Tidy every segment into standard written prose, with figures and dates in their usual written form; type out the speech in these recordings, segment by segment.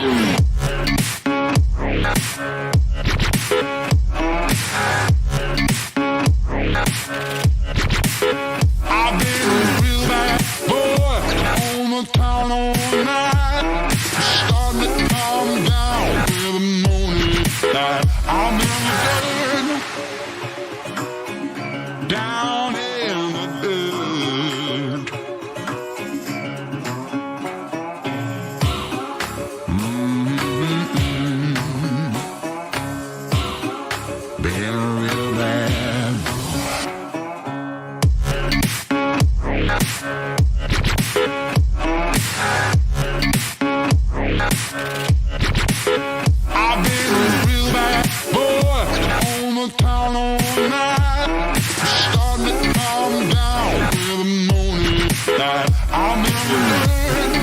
I've been a real bad boy on the town all night. Starting to calm down with the morning light. I'm in the dirt, down in the dirt. Been a real bad boy. I've been a real bad boy on the town all night. Starting to calm down with the morning light. I'm in the dirt,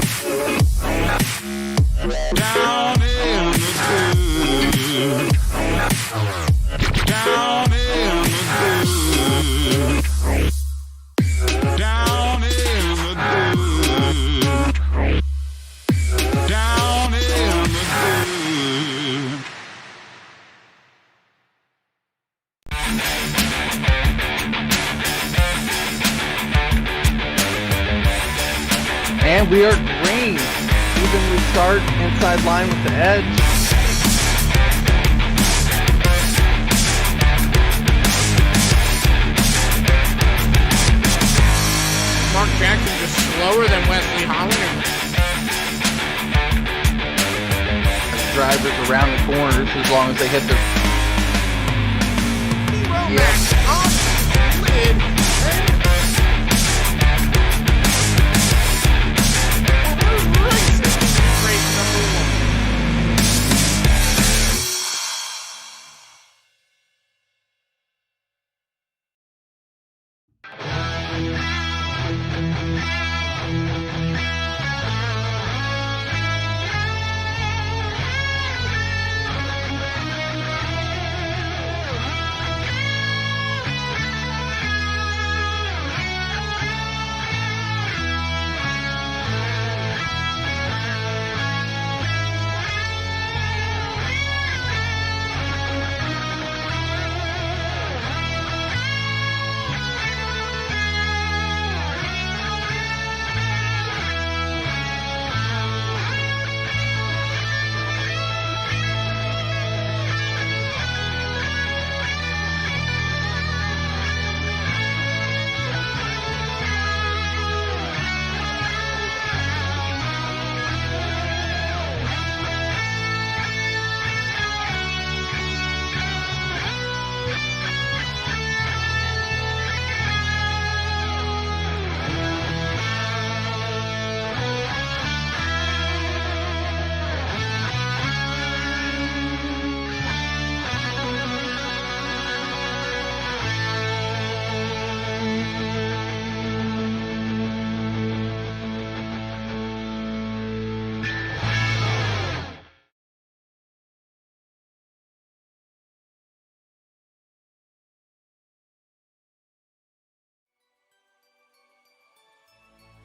down in the dirt, down in the dirt, down in the dirt, down in the dirt. And we are green. Evenly start inside line with the edge. Mark Jackson just slower than Wesley Hollinger. Drivers around the corners as long as they hit their... Yes. Off lid. Race number one.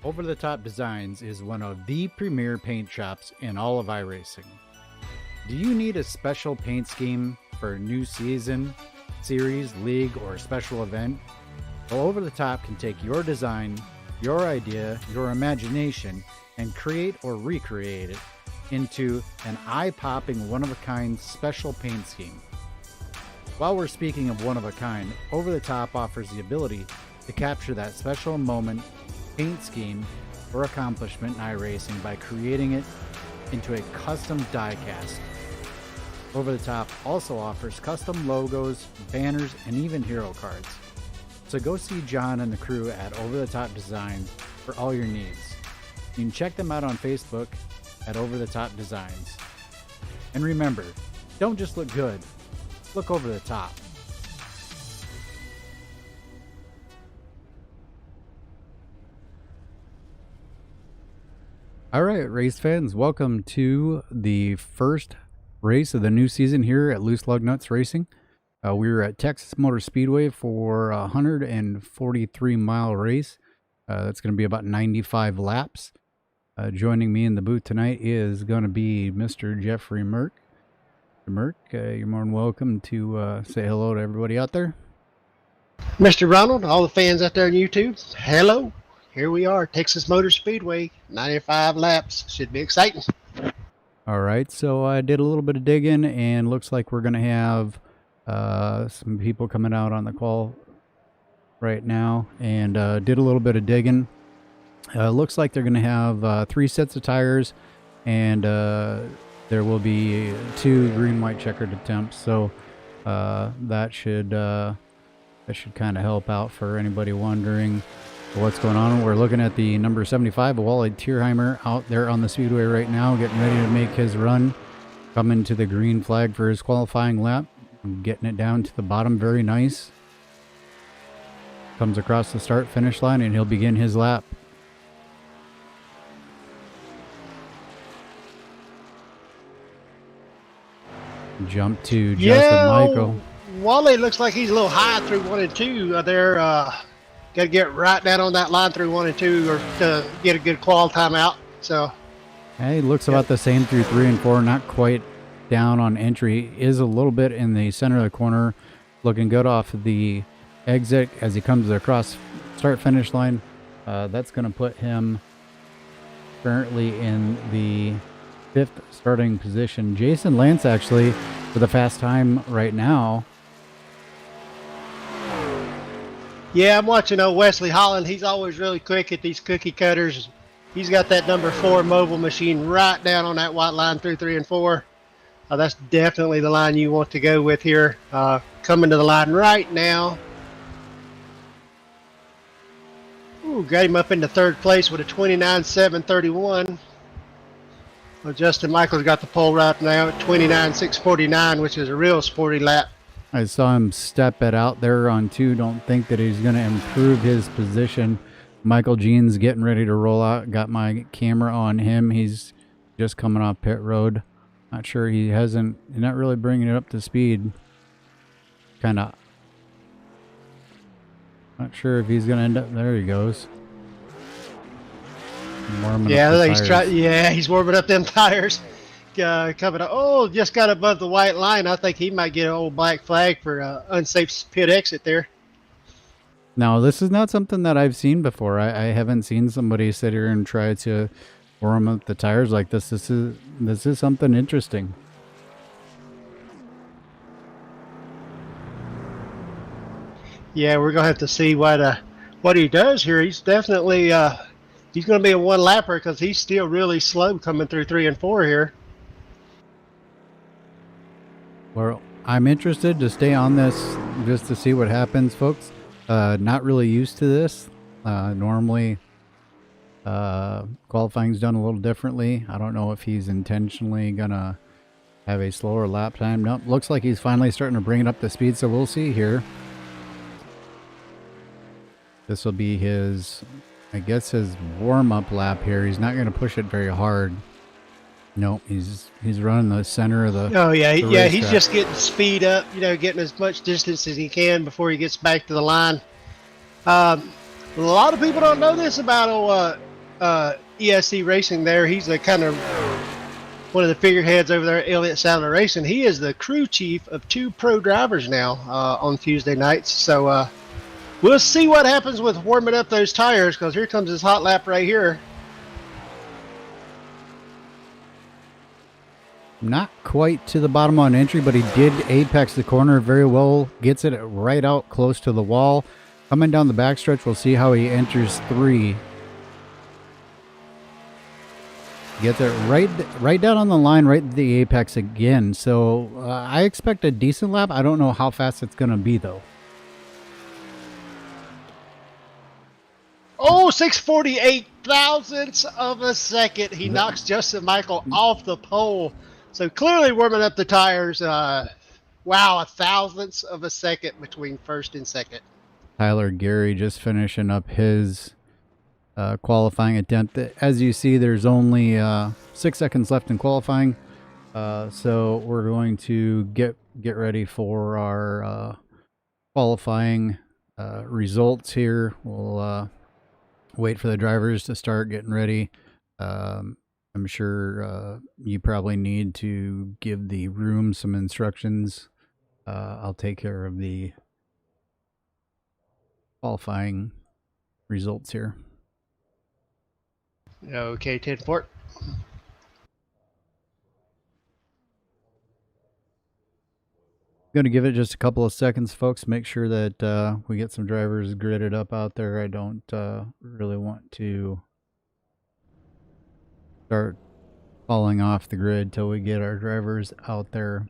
Over the Top Designs is one of the premier paint shops in all of iRacing. Do you need a special paint scheme for a new season, series, league, or special event? Well, Over the Top can take your design, your idea, your imagination, and create or recreate it into an eye-popping, one-of-a-kind special paint scheme. While we're speaking of one-of-a-kind, Over the Top offers the ability to capture that special moment, paint scheme, or accomplishment in iRacing by creating it into a custom die cast. Over the Top also offers custom logos, banners, and even hero cards. So go see John and the crew at Over the Top Designs for all your needs. You can check them out on Facebook at Over the Top Designs. And remember, don't just look good, look over the top. All right, race fans, welcome to the first race of the new season here at Loose Lug Nuts Racing. We were at Texas Motor Speedway for a 143-mile race. That's going to be about 95 laps. Joining me in the booth tonight is going to be Mr. Jeffrey Merck. Merck, you're more than welcome to say hello to everybody out there. Mr. Ronald, all the fans out there on YouTube, hello. Here we are, Texas Motor Speedway, 95 laps. Should be exciting. All right, so I did a little bit of digging, and looks like we're going to have some people coming out on the call right now, and did a little bit of digging. Looks like they're going to have 3 sets of tires, and there will be 2 green-white checkered attempts, so that should kind of help out for anybody wondering what's going on. We're looking at the number 75, Wally Tierheimer, out there on the speedway right now, getting ready to make his run, coming to the green flag for his qualifying lap, getting it down to the bottom. Very nice. Comes across the start finish line, and he'll begin his lap. Jump to Justin Michael. Wally looks like he's a little high through 1 and 2 there. Got to get right down on that line through 1 and 2 or to get a good qual time out. So, hey, looks about the same through 3 and 4. Not quite down on entry. Is a little bit in the center of the corner. Looking good off of the exit as he comes across start finish line. That's going to put him currently in the 5th starting position. Jason Lance actually with a fast time right now. yeah, I'm watching old Wesley Holland. He's always really quick at these cookie cutters. He's got that number 4 mobile machine right down on that white line through 3 and 4. That's definitely the line you want to go with here. Coming to the line right now. Ooh, got him up into 3rd place with a 29.731. Well, Justin Michael's got the pole right now at 29.649, which is a real sporty lap. I saw him step it out there on 2. Don't think that he's going to improve his position. Michael Jean's getting ready to roll out. Got my camera on him. He's just coming off pit road. Not sure he's not really bringing it up to speed. Kind of. Not sure if he's going to end up. There he goes. Warming up the tires. He's warming up them tires. Coming up. Oh, just got above the white line. I think he might get an old black flag for unsafe pit exit there. Now, this is not something that I've seen before. I haven't seen somebody sit here and try to warm up the tires like this. This is something interesting. Yeah, we're gonna have to see what he does here. He's definitely he's gonna be a 1 lapper because he's still really slow coming through 3 and 4 here. Well, I'm interested to stay on this just to see what happens, folks. Not really used to this. Normally, qualifying's done a little differently. I don't know if he's intentionally gonna have a slower lap time. Nope, looks like he's finally starting to bring it up to speed, so we'll see here. This will be his, I guess, his warm-up lap here. He's not going to push it very hard. Nope, he's running the center of the. Oh yeah, the yeah, he's racetrack. just getting speed up. Getting as much distance as he can before he gets back to the line. A lot of people don't know this about ESC Racing. There, he's a kind of one of the figureheads over there at Elliott Sadler Racing. He is the crew chief of 2 pro drivers now on Tuesday nights. So we'll see what happens with warming up those tires, because here comes his hot lap right here. Not quite to the bottom on entry, but he did apex the corner very well. Gets it right out close to the wall. Coming down the backstretch, we'll see how he enters 3. Gets it right down on the line, right at the apex again. So I expect a decent lap. I don't know how fast it's going to be, though. Oh, 648 thousandths of a second. He knocks Justin Michael off the pole. So clearly warming up the tires. Wow, a thousandths of a second between first and second. Tyler Gary just finishing up his qualifying attempt. As you see, there's only 6 seconds left in qualifying. So we're going to get ready for our qualifying results here. We'll wait for the drivers to start getting ready. I'm sure you probably need to give the room some instructions. I'll take care of the qualifying results here. Okay, 10-4. Going to give it just a couple of seconds, folks. Make sure that we get some drivers gridded up out there. I don't really want to start falling off the grid till we get our drivers out there.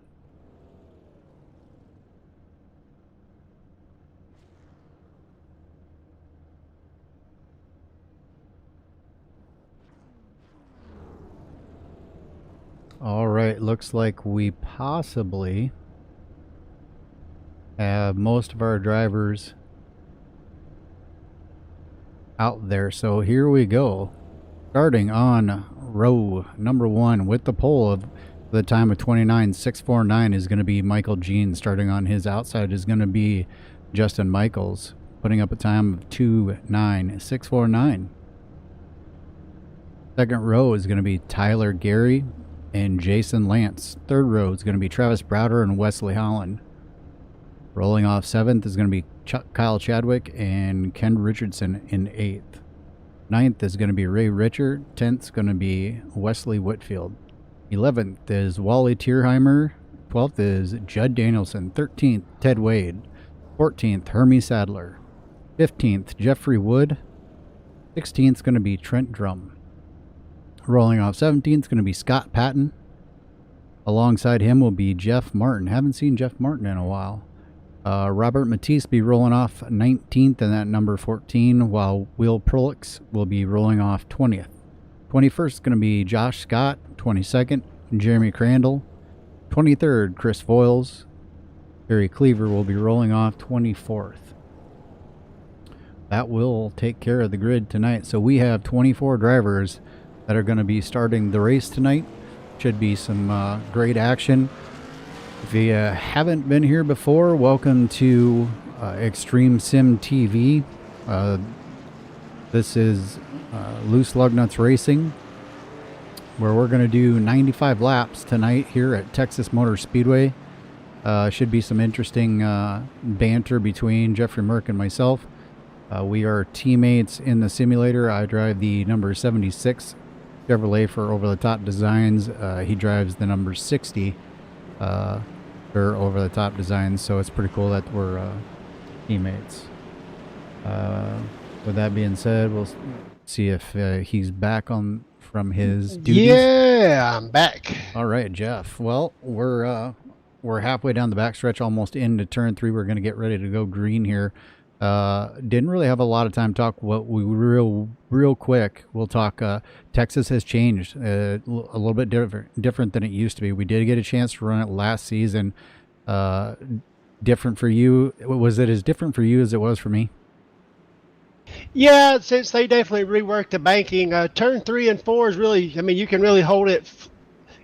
All right, looks like we possibly have most of our drivers out there. So here we go. Starting on row number 1 with the pole of the time of 29.649 is going to be Michael Jean. Starting on his outside is going to be Justin Michaels, putting up a time of 2.9649. Second row is going to be Tyler Gary and Jason Lance. Third row is going to be Travis Browder and Wesley Holland. Rolling off 7th is going to be Kyle Chadwick and Ken Richardson in 8th. 9th is going to be Ray Richard. 10th is going to be Wesley Whitfield. 11th is Wally Tierheimer. 12th is Judd Danielson. 13th, Ted Wade. 14th, Hermie Sadler. 15th, Jeffrey Wood. 16th is going to be Trent Drum. Rolling off 17th is going to be Scott Patton. Alongside him will be Jeff Martin. Haven't seen Jeff Martin in a while. Robert Matisse be rolling off 19th and that number 14, while Will Prolix will be rolling off 20th. 21st is going to be Josh Scott. 22nd, Jeremy Crandall. 23rd, Chris Voiles. Barry Cleaver will be rolling off 24th. That will take care of the grid tonight. So we have 24 drivers that are going to be starting the race tonight. Should be some great action. If you haven't been here before, welcome to Extreme Sim TV. This is Loose Lug Nuts Racing, where we're going to do 95 laps tonight here at Texas Motor Speedway. Should be some interesting banter between Jeffrey Merck and myself. We are teammates in the simulator. I drive the number 76 Chevrolet for Over the Top Designs. He drives the number 60 for Over the Top Designs, so it's pretty cool that we're teammates. With that being said, we'll see if he's back on from his duties. Yeah, I'm back. All right, Jeff. Well, we're halfway down the backstretch, almost into turn 3. We're going to get ready to go green here. Didn't really have a lot of time to talk. What we real quick, we'll talk. Texas has changed a little bit different than it used to be. We did get a chance to run it last season. Different for you? Was it as different for you as it was for me? Yeah, since they definitely reworked the banking, turn 3 and 4 is really, I mean, you can really hold it.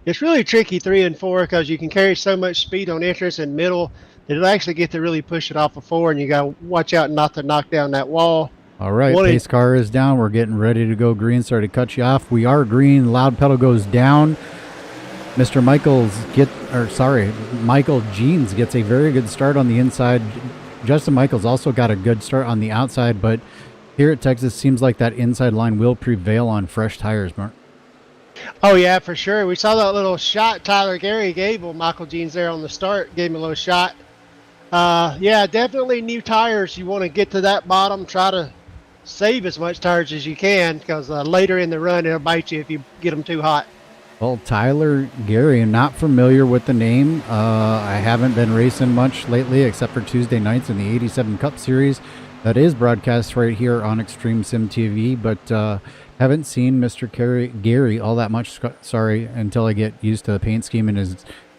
It's really tricky 3 and 4 because you can carry so much speed on entrance and middle that it'll actually get to really push it off of 4, and you got to watch out not to knock down that wall. All right, pace car is down. We're getting ready to go green. Sorry to cut you off. We are green. Loud pedal goes down. Mr. Michael Jeans gets a very good start on the inside. Justin Michaels also got a good start on the outside, but here at Texas, seems like that inside line will prevail on fresh tires, Mark. Oh, yeah, for sure. We saw that little shot Tyler Gary gave Michael Jeans there on the start. Gave him a little shot. Yeah, definitely new tires. You want to get to that bottom. Try to save as much tires as you can because later in the run, it'll bite you if you get them too hot. Well, Tyler Gary, I'm not familiar with the name. I haven't been racing much lately except for Tuesday nights in the 87 Cup Series. That is broadcast right here on Extreme Sim TV, but haven't seen Mr. Gary all that much. Sorry, until I get used to the paint scheme and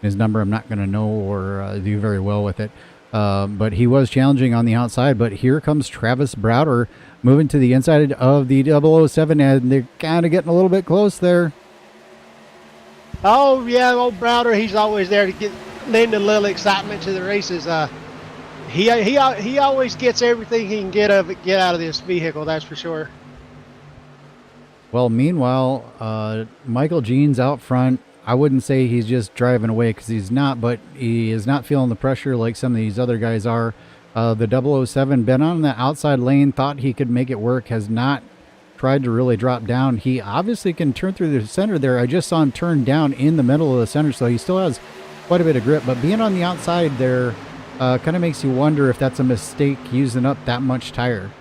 his number, I'm not going to know or do very well with it. But he was challenging on the outside. But here comes Travis Browder moving to the inside of the 007, and they're kind of getting a little bit close there. Oh, yeah, old Browder, he's always there to lend a little excitement to the races. He always gets everything he can get out of this vehicle, that's for sure. Well, meanwhile, Michael Jean's out front. I wouldn't say he's just driving away because he's not, but he is not feeling the pressure like some of these other guys are. The 007 been on the outside lane, thought he could make it work, has not tried to really drop down. He obviously can turn through the center there. I just saw him turn down in the middle of the center, so he still has quite a bit of grip. But being on the outside there kind of makes you wonder if that's a mistake using up that much tire.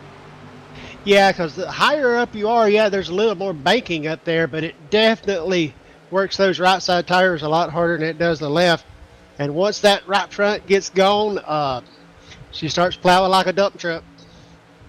Yeah, because the higher up you are, yeah, there's a little more banking up there, but it definitely works those right side tires a lot harder than it does the left. And once that right front gets gone, she starts plowing like a dump truck.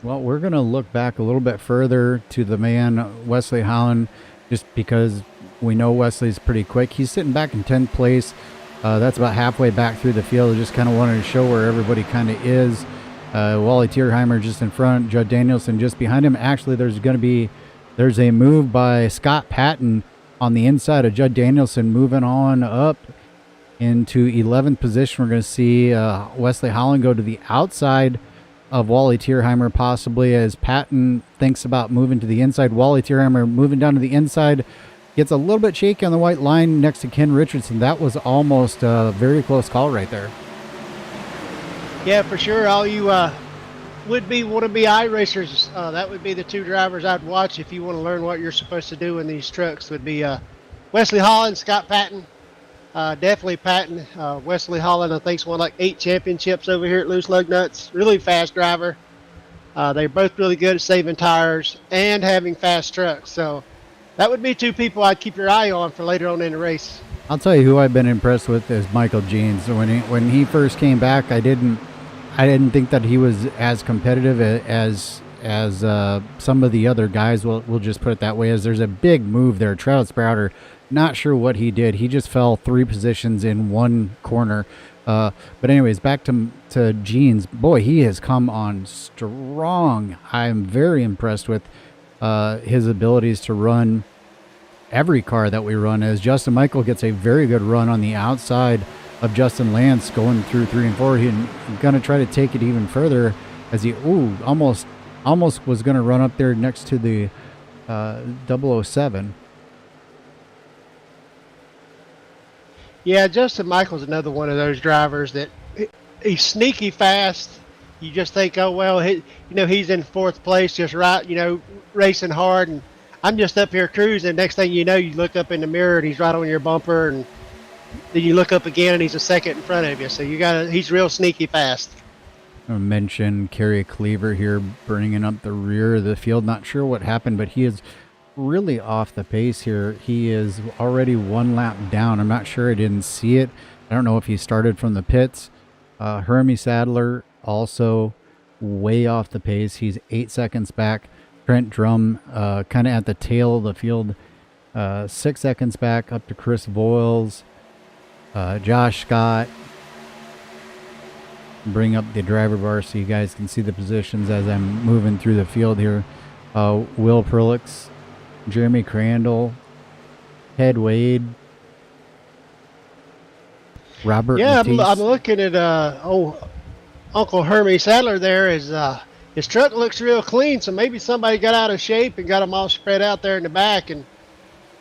Well, we're going to look back a little bit further to the man, Wesley Holland, just because we know Wesley's pretty quick. He's sitting back in 10th place. That's about halfway back through the field. I just kind of wanted to show where everybody kind of is. Wally Tierheimer just in front, Judd Danielson just behind him. Actually, there's a move by Scott Patton on the inside of Judd Danielson, moving on up into 11th position. We're going to see Wesley Holland go to the outside of Wally Tierheimer, possibly, as Patton thinks about moving to the inside. Wally Tierheimer moving down to the inside, gets a little bit shaky on the white line next to Ken Richardson. That was almost a very close call right there. Yeah, for sure. All you would-be, wanna-be iRacers, that would be the two drivers I'd watch if you want to learn what you're supposed to do in these trucks. Would be Wesley Holland, Scott Patton. Definitely Patton. Wesley Holland, I think's won like 8 championships over here at Loose Lug Nuts. Really fast driver. They're both really good at saving tires and having fast trucks. So that would be two people I'd keep your eye on for later on in the race. I'll tell you who I've been impressed with is Michael Jeans. When he first came back, I didn't think that he was as competitive as some of the other guys. We'll just put it that way. As there's a big move there, Travis Browder. Not sure what he did. He just fell 3 positions in one corner. But anyways, back to Jeans. Boy, he has come on strong. I'm very impressed with his abilities to run every car that we run, as Justin Michael gets a very good run on the outside of Justin Lance going through 3 and 4. He's going to try to take it even further as he almost was going to run up there next to the 007. Yeah, Justin Michael's another one of those drivers that he's sneaky fast. You just think, oh, well, he's in 4th place just right, racing hard. And I'm just up here cruising. Next thing you know, you look up in the mirror and he's right on your bumper. And then you look up again and he's a second in front of you. So he's real sneaky fast. I mentioned Kerry Cleaver here bringing up the rear of the field. Not sure what happened, but he is really off the pace here. He is already 1 lap down. I'm not sure. I didn't see it. I don't know if he started from the pits. Hermie Sadler also way off the pace. He's 8 seconds back. Trent Drum kind of at the tail of the field, 6 seconds back up to Chris Voiles. Josh Scott. Bring up the driver bar so you guys can see the positions as I'm moving through the field here. Will Perlix, Jeremy Crandall, Ted Wade, Robert. Yeah, Matisse. I'm looking at Uncle Hermie Sadler there. His truck looks real clean, so maybe somebody got out of shape and got them all spread out there in the back, and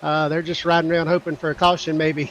they're just riding around hoping for a caution maybe.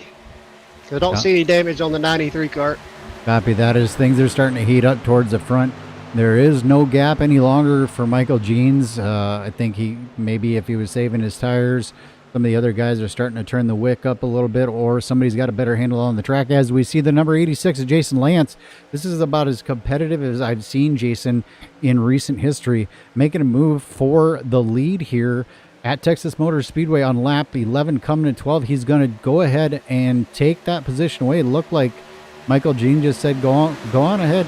So I don't see any damage on the 93 cart. Copy that. As things are starting to heat up towards the front, there is no gap any longer for Michael Jeans. I think maybe if he was saving his tires, some of the other guys are starting to turn the wick up a little bit, or somebody's got a better handle on the track. As we see the number 86 of Jason Lance, this is about as competitive as I've seen Jason in recent history, making a move for the lead here at Texas Motor Speedway on lap 11, coming to 12. He's going to go ahead and take that position away. It looked like Michael Jean just said, go on ahead.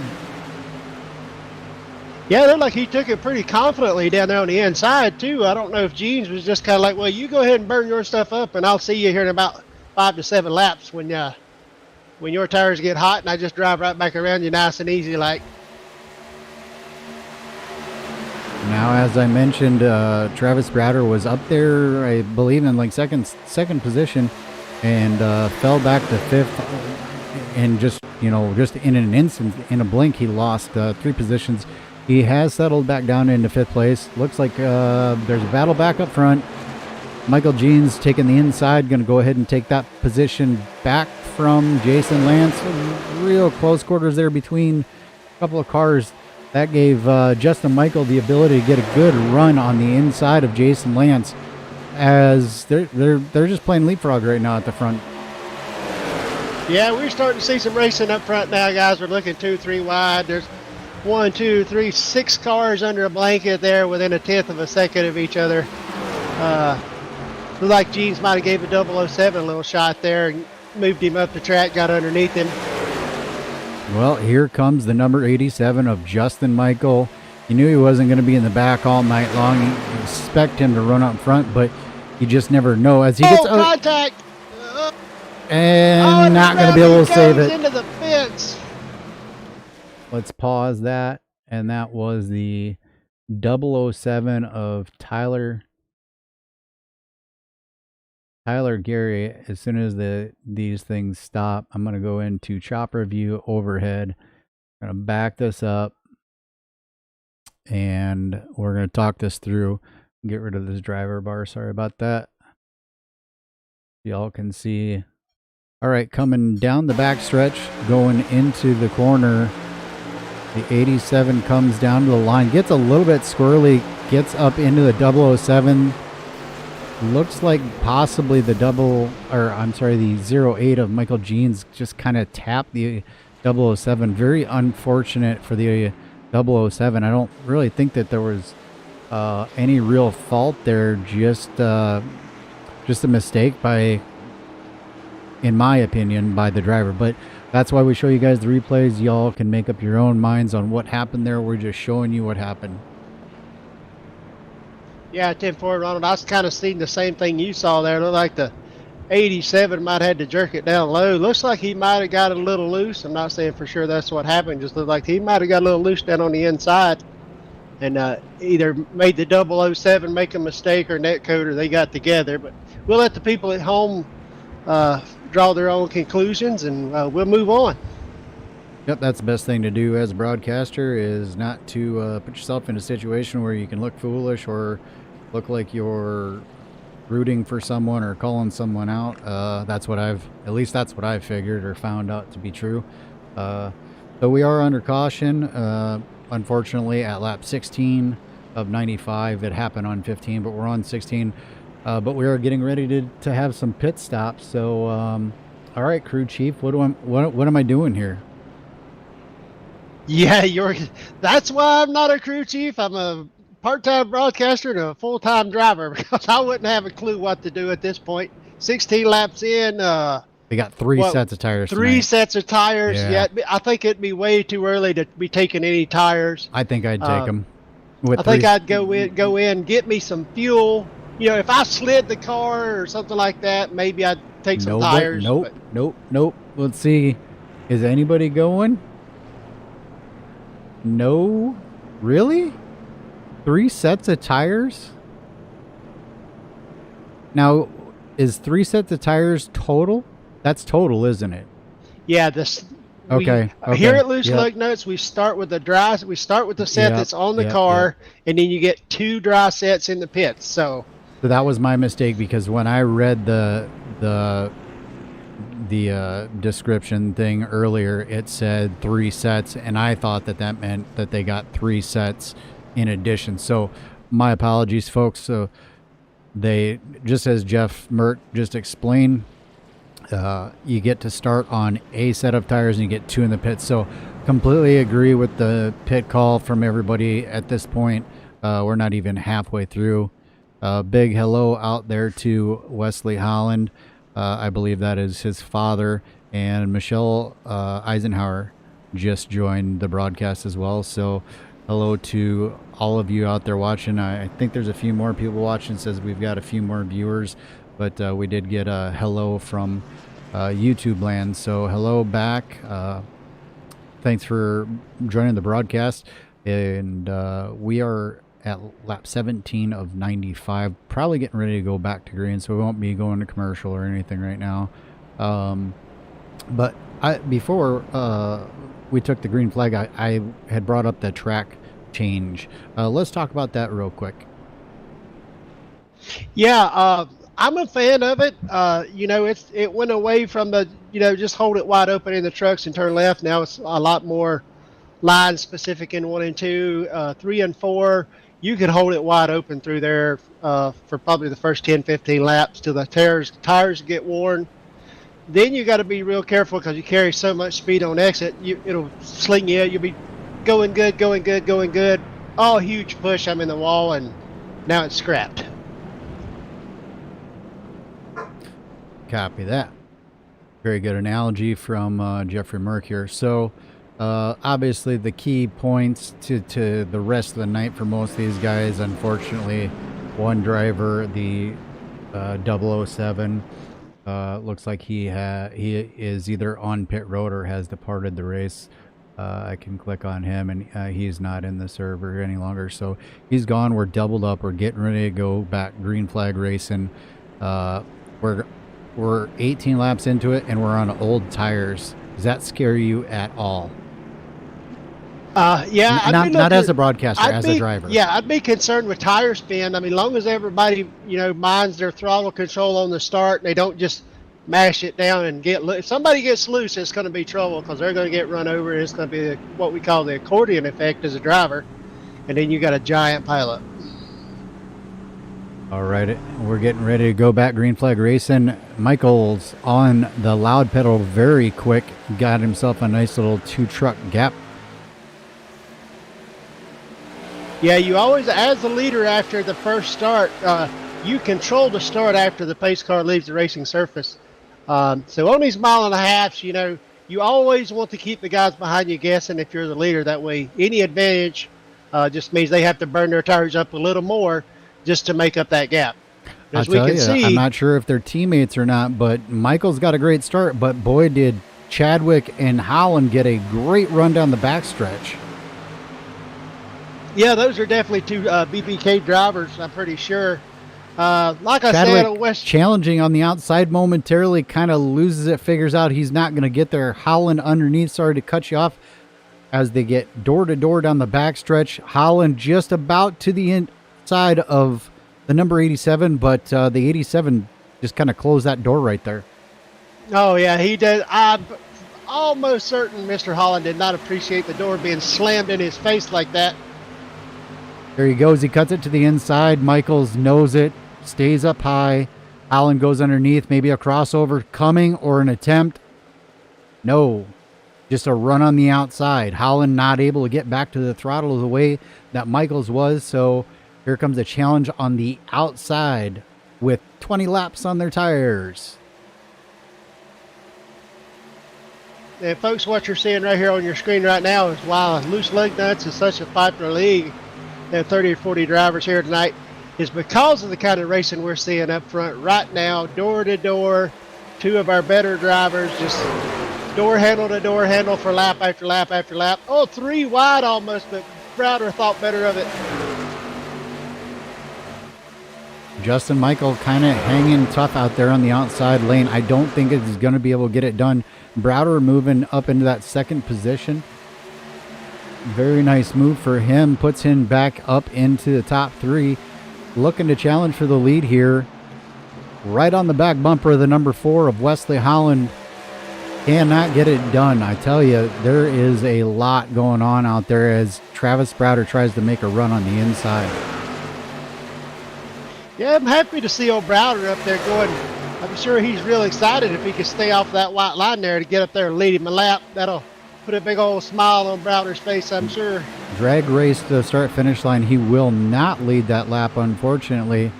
Yeah, it looked like he took it pretty confidently down there on the inside, too. I don't know if Jeans was just kind of like, well, you go ahead and burn your stuff up, and I'll see you here in about 5 to 7 laps when your tires get hot, and I just drive right back around you nice and easy like. Now, as I mentioned, Travis Browder was up there, I believe, in like second position, and fell back to 5th. And just in an instant, in a blink, he lost 3 positions. He has settled back down into 5th place. Looks like there's a battle back up front. Michael Jeans taking the inside, going to go ahead and take that position back from Jason Lance. Real close quarters there between a couple of cars. That gave Justin Michael the ability to get a good run on the inside of Jason Lance, as they're just playing leapfrog right now at the front. Yeah, we're starting to see some racing up front now, guys. We're looking 2-3 wide. There's 1, 2, 3, 6 cars under a blanket there within a tenth of a second of each other. Looked like Jeans might have gave a 007 a little shot there and moved him up the track, got underneath him. Well, here comes the number 87 of Justin Michael. You knew he wasn't going to be in the back all night long. You expect him to run up front, but you just never know. As he gets contact! And not going to be able to save it. Into the fence. Let's pause that. And that was the 007 of Tyler Gary. As soon as these things stop, I'm going to go into chopper view overhead. I'm going to back this up. And we're going to talk this through. Get rid of this driver bar. Sorry about that. Y'all can see. All right, coming down the back stretch, going into the corner. The 87 comes down to the line, gets a little bit squirrely, gets up into the 007. Looks like possibly the 08 of Michael Jeans just kind of tapped the 007. Very unfortunate for the 007. I don't really think that there was any real fault there. Just a mistake by, in my opinion, by the driver. But that's why we show you guys the replays. Y'all can make up your own minds on what happened there. We're just showing you what happened. Yeah, 10-4, Ronald. I was kind of seeing the same thing you saw there. It looked like the 87 might have had to jerk it down low. Looks like he might have got it a little loose. I'm not saying for sure that's what happened. Just looked like he might have got a little loose down on the inside. And either made the 007 make a mistake or Netcoder, they got together. But we'll let the people at home draw their own conclusions, and we'll move on. Yep, that's the best thing to do as a broadcaster, is not to put yourself in a situation where you can look foolish or look like you're rooting for someone or calling someone out. That's what I've figured or found out to be true. So we are under caution. Unfortunately, at lap 16 of 95, it happened on 15, but we're on 16. But we are getting ready to have some pit stops. So, all right, crew chief, what am I doing here? Yeah, that's why I'm not a crew chief. I'm a part-time broadcaster and a full-time driver, because I wouldn't have a clue what to do at this point. 16 laps in. We got three sets of tires. Three sets of tires. Yeah, I think it'd be way too early to be taking any tires. I think I'd take them. I think I'd go in, get me some fuel. You know, if I slid the car or something like that, maybe I'd take some tires. Nope. Let's see. Is anybody going? No? Really? 3 sets of tires? Now, is 3 sets of tires total? That's total, isn't it? Yeah, Okay. Here at Loose Lug Nuts, we start with the set that's on the car, and then you get 2 dry sets in the pits. So that was my mistake, because when I read the description thing earlier, it said 3 sets, and I thought that meant that they got 3 sets in addition. So my apologies, folks. So they, just as Jeff Mert just explained, you get to start on a set of tires and you get 2 in the pit. So completely agree with the pit call from everybody at this point. We're not even halfway through. Big hello out there to Wesley Holland. I believe that is his father, and Michelle Eisenhower just joined the broadcast as well. So hello to all of you out there watching. I think there's a few more people watching. It says we've got a few more viewers, but we did get a hello from YouTube land. So hello back. Thanks for joining the broadcast. And we are at lap 17 of 95, probably getting ready to go back to green, so we won't be going to commercial or anything right now. But before we took the green flag, I had brought up the track change. Let's talk about that real quick. Yeah, I'm a fan of it. You know, it went away from the, you know, just hold it wide open in the trucks and turn left. Now it's a lot more line specific in 1 and 2, 3 and 4. You can hold it wide open through there for probably the first 10, 15 laps till the tires get worn. Then you got to be real careful because you carry so much speed on exit. It'll sling you. You'll be going good, going good, going good. Oh, huge push. I'm in the wall, and now it's scrapped. Copy that. Very good analogy from Jeffrey Merck here. So, obviously, the key points to the rest of the night for most of these guys, unfortunately, one driver, the 007, looks like he is either on pit road or has departed the race. I can click on him, and he's not in the server any longer. So he's gone. We're doubled up. We're getting ready to go back green flag racing. We're 18 laps into it, and we're on old tires. Does that scare you at all? Yeah. Not as a broadcaster, as a driver. Yeah, I'd be concerned with tire spin. I mean, long as everybody, you know, minds their throttle control on the start, and they don't just mash it down and get loose. If somebody gets loose, it's going to be trouble because they're going to get run over. It's going to be what we call the accordion effect as a driver, and then you got a giant pileup. All right, we're getting ready to go back green flag racing. Michael's on the loud pedal very quick. Got himself a nice little 2-truck gap. Yeah, you always, as the leader after the first start, you control the start after the pace car leaves the racing surface. So on these 1.5 miles, you know, you always want to keep the guys behind you guessing if you're the leader. That way, any advantage just means they have to burn their tires up a little more just to make up that gap. I'll tell you, I'm not sure if they're teammates or not, but Michael's got a great start, but boy, did Chadwick and Holland get a great run down the backstretch. Yeah, those are definitely two BBK drivers, I'm pretty sure. Like I Chadwick said, challenging on the outside momentarily, kind of loses it, figures out he's not going to get there. Holland underneath, sorry to cut you off, as they get door to door down the backstretch. Holland just about to the inside of the number 87, but the 87 just kind of closed that door right there. Oh, yeah, he did. I'm almost certain Mr. Holland did not appreciate the door being slammed in his face like that. There he goes. He cuts it to the inside. Michaels knows it, stays up high. Holland goes underneath. Maybe a crossover coming or an attempt. No, just a run on the outside. Holland not able to get back to the throttle the way that Michaels was. So here comes a challenge on the outside with 20 laps on their tires. And folks, what you're seeing right here on your screen right now is why loose lug nuts is such a popular league. There are 30 or 40 drivers here tonight, is because of the kind of racing we're seeing up front right now, door to door. Two of our better drivers just door handle to door handle for lap after lap after lap. Oh, 3 wide almost, but Browder thought better of it. Justin Michael kind of hanging tough out there on the outside lane. I don't think he's going to be able to get it done. Browder moving up into that second position. Very nice move for him. Puts him back up into the top 3. Looking to challenge for the lead here. Right on the back bumper of the number 4 of Wesley Holland. Cannot get it done. I tell you, there is a lot going on out there as Travis Browder tries to make a run on the inside. Yeah, I'm happy to see old Browder up there going. I'm sure he's real excited if he can stay off that white line there to get up there and lead him a lap. That'll put a big old smile on Browder's face, I'm sure. Drag race to the start-finish line. He will not lead that lap, unfortunately.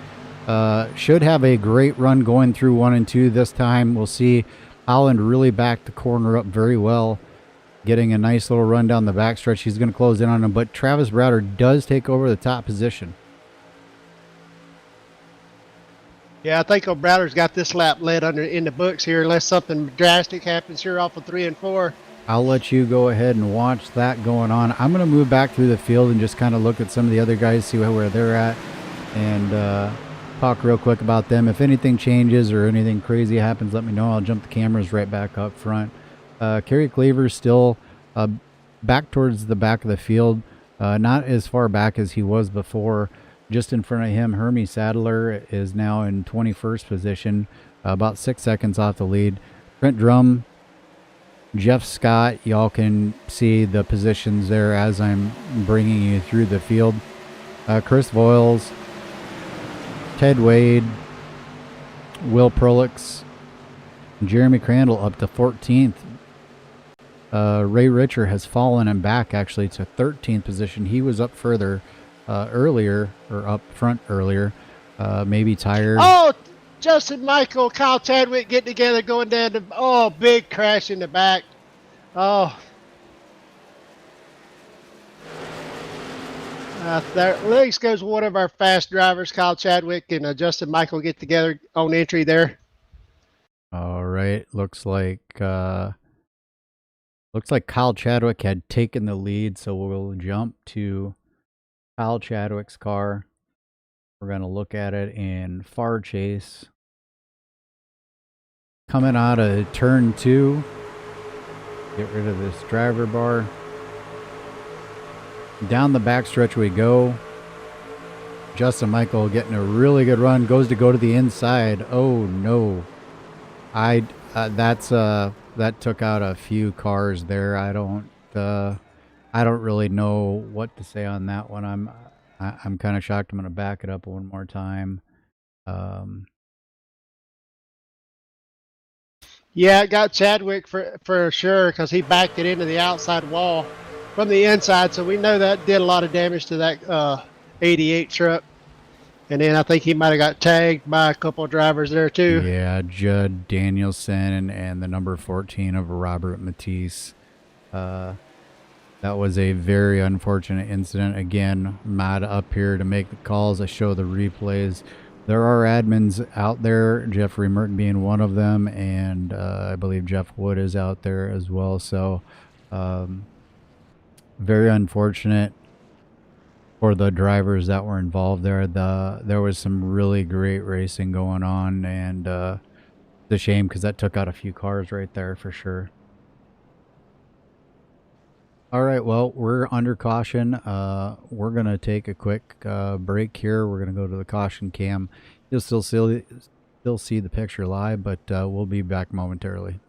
Should have a great run going through 1 and 2 this time. We'll see Holland really back the corner up very well, getting a nice little run down the backstretch. He's going to close in on him, but Travis Browder does take over the top position. Yeah, I think old Browder's got this lap led in the books here, unless something drastic happens here off of 3 and 4. I'll let you go ahead and watch that going on. I'm going to move back through the field and just kind of look at some of the other guys, see where they're at, and talk real quick about them. If anything changes or anything crazy happens, let me know. I'll jump the cameras right back up front. Kerry Cleaver's still back towards the back of the field, not as far back as he was before. Just in front of him, Hermie Sadler is now in 21st position, about 6 seconds off the lead. Trent Drum, Jeff Scott, y'all can see the positions there as I'm bringing you through the field. Chris Voiles, Ted Wade, Will Prolix, Jeremy Crandall up to 14th. Ray Richer has fallen and back actually to 13th position. He was up further earlier, or up front earlier. Maybe tired. Oh, Justin Michael, Kyle Chadwick getting together, going down to, big crash in the back. Oh. There goes one of our fast drivers, Kyle Chadwick and Justin Michael get together on entry there. All right, looks like Kyle Chadwick had taken the lead, so we'll jump to Kyle Chadwick's car. We're going to look at it in far chase. Coming out of turn 2. Get rid of this driver bar. Down the backstretch we go. Justin Michael getting a really good run. Goes to go to the inside. Oh no. That took out a few cars there. I don't really know what to say on that one. I'm kind of shocked. I'm going to back it up one more time. Yeah, it got Chadwick for sure because he backed it into the outside wall from the inside. So we know that did a lot of damage to that 88 truck. And then I think he might have got tagged by a couple of drivers there too. Yeah, Judd Danielson and the number 14 of Robert Matisse. That was a very unfortunate incident. Again, Matt up here to make the calls. I show the replays. There are admins out there, Jeffrey Merton being one of them, and I believe Jeff Wood is out there as well. So very unfortunate for the drivers that were involved there. There was some really great racing going on, and it's a shame because that took out a few cars right there for sure. All right, well, we're under caution. We're going to take a quick break here. We're going to go to the caution cam. You'll still see the picture live, but we'll be back momentarily.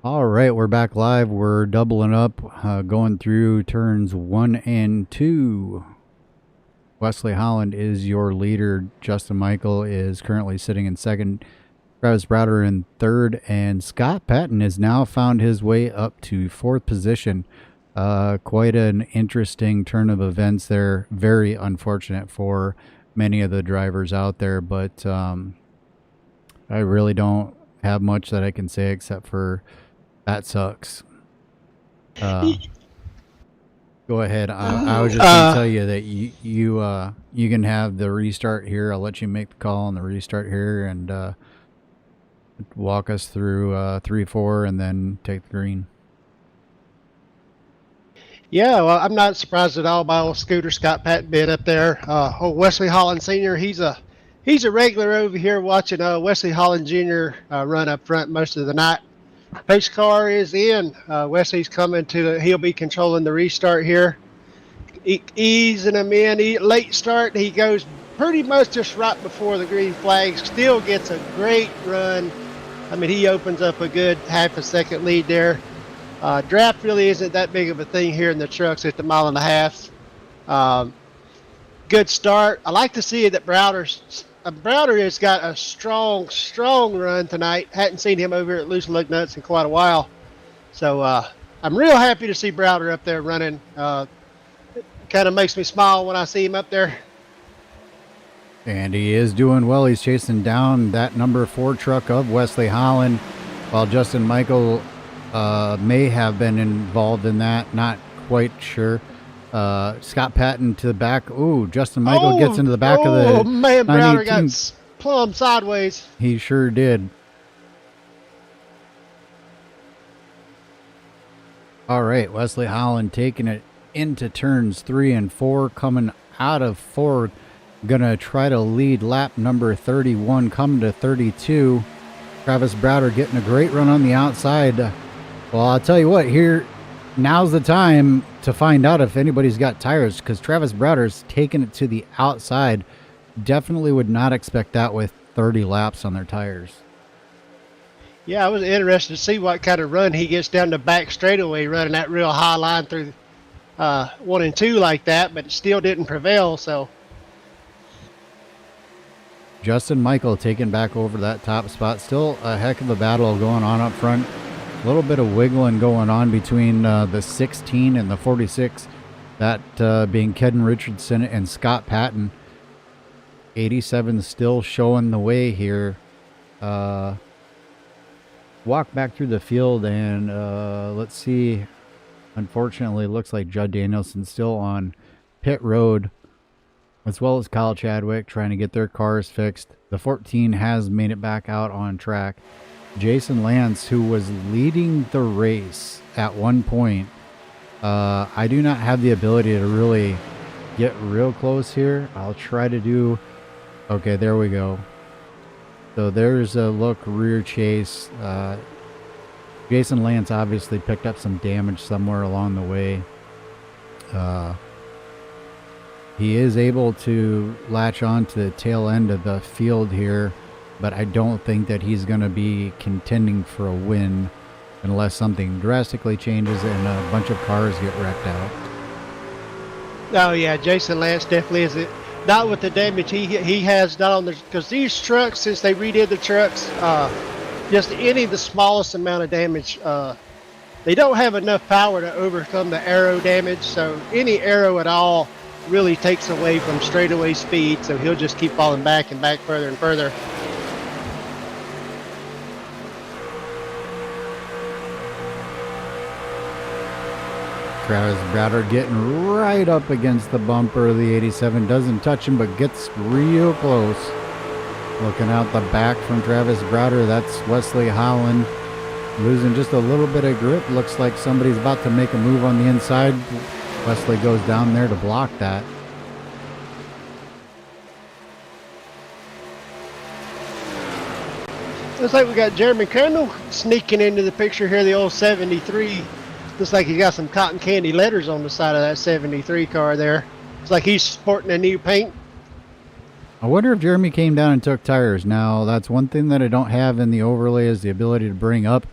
All right, we're back live. We're doubling up, going through turns 1 and 2. Wesley Holland is your leader. Justin Michael is currently sitting in second. Travis Browder in third. And Scott Patton has now found his way up to fourth position. Quite an interesting turn of events there. Very unfortunate for many of the drivers out there. But I really don't have much that I can say except for that sucks. Go ahead. I was just going to tell you that you can have the restart here. I'll let you make the call on the restart here and walk us through 3-4 and then take the green. Yeah, well, I'm not surprised at all by old Scooter Scott Patton being up there. Old Wesley Holland Sr., he's a regular over here watching Wesley Holland Jr. Run up front most of the night. Pace car is in. Wesley's coming he'll be controlling the restart here. Easing him in. Late start. He goes pretty much just right before the green flag. Still gets a great run. I mean, he opens up a good half a second lead there. Draft really isn't that big of a thing here in the trucks at the 1.5 miles. Good start. I like to see that Browder has got a strong run tonight. Hadn't seen him over here at Loose Lug Nuts in quite a while. So I'm real happy to see Browder up there running. It kind of makes me smile when I see him up there. And he is doing well. He's chasing down that number 4 truck of Wesley Holland, while Justin Michael may have been involved in that. Not quite sure. Scott Patton to the back. Ooh, Justin Michael gets into the back of the. Oh man, Browder 918. got plumb sideways. He sure did. All right, Wesley Holland taking it into turns 3 and 4, coming out of 4. Gonna try to lead lap number 31, coming to 32. Travis Browder getting a great run on the outside. Well, I'll tell you what, here, now's the time to find out if anybody's got tires, because Travis Browder's taking it to the outside. Definitely would not expect that with 30 laps on their tires. Yeah, I was interested to see what kind of run he gets down the back straightaway, running that real high line through 1 and 2 like that, but it still didn't prevail. So Justin Michael taking back over that top spot. Still a heck of a battle going on up front. A little bit of wiggling going on between the 16 and the 46. That being Kedden Richardson and Scott Patton. 87 still showing the way here. Walk back through the field and let's see. Unfortunately, looks like Judd Danielson still on pit road, as well as Kyle Chadwick trying to get their cars fixed. The 14 has made it back out on track. Jason Lance, who was leading the race at one point, I do not have the ability to really get real close here. I'll try to do. Okay, there we go. So there's a look rear chase. Jason Lance obviously picked up some damage somewhere along the way. He is able to latch on to the tail end of the field here, but I don't think that he's going to be contending for a win unless something drastically changes and a bunch of cars get wrecked out. oh yeah, Jason Lance definitely is it. Not with the damage he has done on the, because these trucks, since they redid the trucks, just any of the smallest amount of damage, they don't have enough power to overcome the aero damage. So any aero at all really takes away from straightaway speed. So he'll just keep falling back and back further and further. Travis Browder getting right up against the bumper of the 87. Doesn't touch him, but gets real close. Looking out the back from Travis Browder, that's Wesley Holland. Losing just a little bit of grip. Looks like somebody's about to make a move on the inside. Wesley goes down there to block that. Looks like we got Jeremy Crandall sneaking into the picture here, the old 73. Looks like he got some cotton candy letters on the side of that 73 car there. Looks like he's sporting a new paint. I wonder if Jeremy came down and took tires. Now, that's one thing that I don't have in the overlay is the ability to bring up.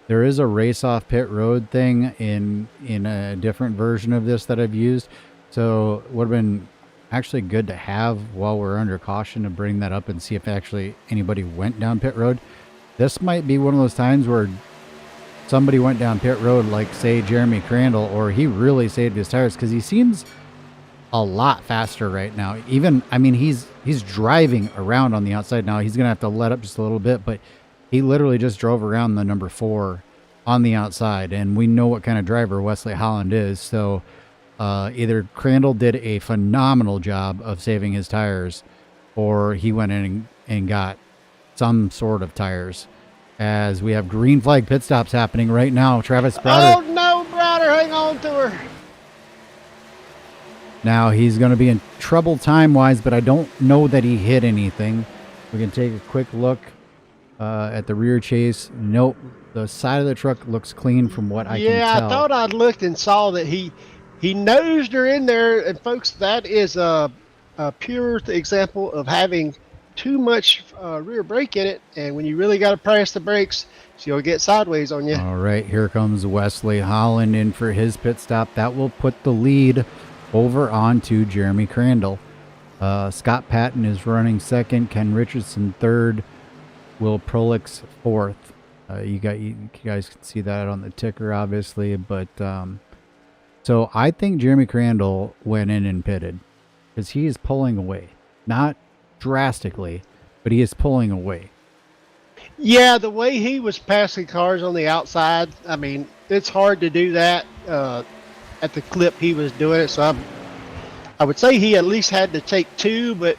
There is a race off pit road thing in a different version of this that I've used. So it would have been actually good to have while we're under caution to bring that up and see if actually anybody went down pit road. This might be one of those times where somebody went down pit road, like say Jeremy Crandall, or he really saved his tires, because he seems a lot faster right now. Even, I mean, he's driving around on the outside now. He's gonna have to let up just a little bit, but he literally just drove around the number 4 on the outside, and we know what kind of driver Wesley Holland is. So either Crandall did a phenomenal job of saving his tires, or he went in and got some sort of tires. As we have green flag pit stops happening right now. Travis Browder. Oh no, Browder, hang on to her. Now he's going to be in trouble time-wise, but I don't know that he hit anything. We can take a quick look at the rear chase. Nope, the side of the truck looks clean from what I can tell. Yeah, I thought I'd looked and saw that he nosed her in there. And folks, that is a a pure example of having too much rear brake in it, and when you really got to press the brakes, she'll get sideways on you. All right, here comes Wesley Holland in for his pit stop. That will put the lead over onto Jeremy Crandall. Scott Patton is running second, Ken Richardson third, Will Prolix fourth. You guys can see that on the ticker, obviously, but so I think Jeremy Crandall went in and pitted because he is pulling away, not drastically, but he is pulling away. Yeah, the way he was passing cars on the outside, I mean, it's hard to do that at the clip he was doing it. So I would say he at least had to take two, but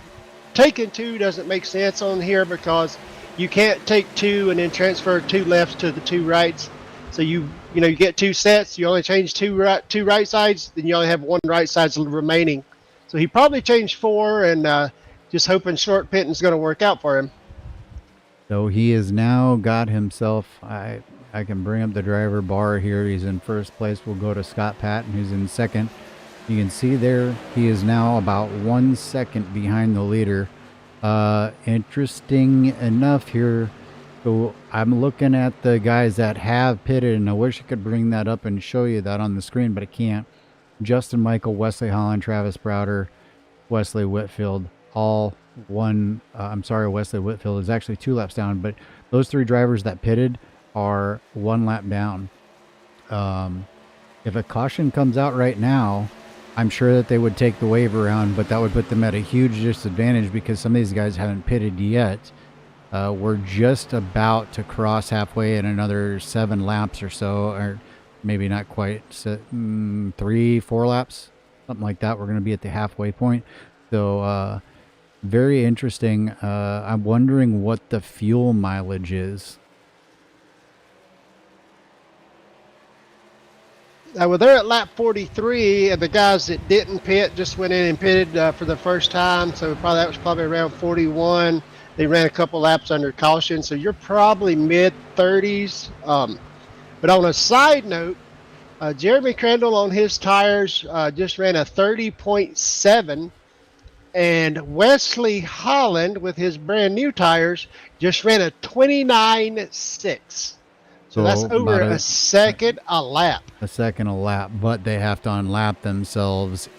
taking two doesn't make sense on here because you can't take two and then transfer two lefts to the two rights. So you get two sets, you only change two right sides, then you only have one right side remaining. So he probably changed four and just hoping short pitting is going to work out for him. So he has now got himself, I can bring up the driver bar here. He's in first place. We'll go to Scott Patton, who's in second. You can see there he is now about 1 second behind the leader. Interesting enough here. So I'm looking at the guys that have pitted, and I wish I could bring that up and show you that on the screen, but I can't. Justin Michael, Wesley Holland, Travis Browder, Wesley Whitfield, all one. Wesley Whitfield is actually 2 laps down, but those 3 drivers that pitted are 1 lap down. If a caution comes out right now, I'm sure that they would take the wave around, but that would put them at a huge disadvantage because some of these guys haven't pitted yet. We're just about to cross halfway in another 7 laps or so, or maybe not quite, 3-4 laps, something like that. We're going to be at the halfway point. So very interesting. I'm wondering what the fuel mileage is. Well, they're at lap 43, and the guys that didn't pit just went in and pitted for the first time. So that was probably around 41. They ran a couple laps under caution, so you're probably mid-30s. But on a side note, Jeremy Crandall on his tires just ran a 30.7, and Wesley Holland with his brand new tires just ran a 29.6. So that's over a second a lap. A second a lap, but they have to unlap themselves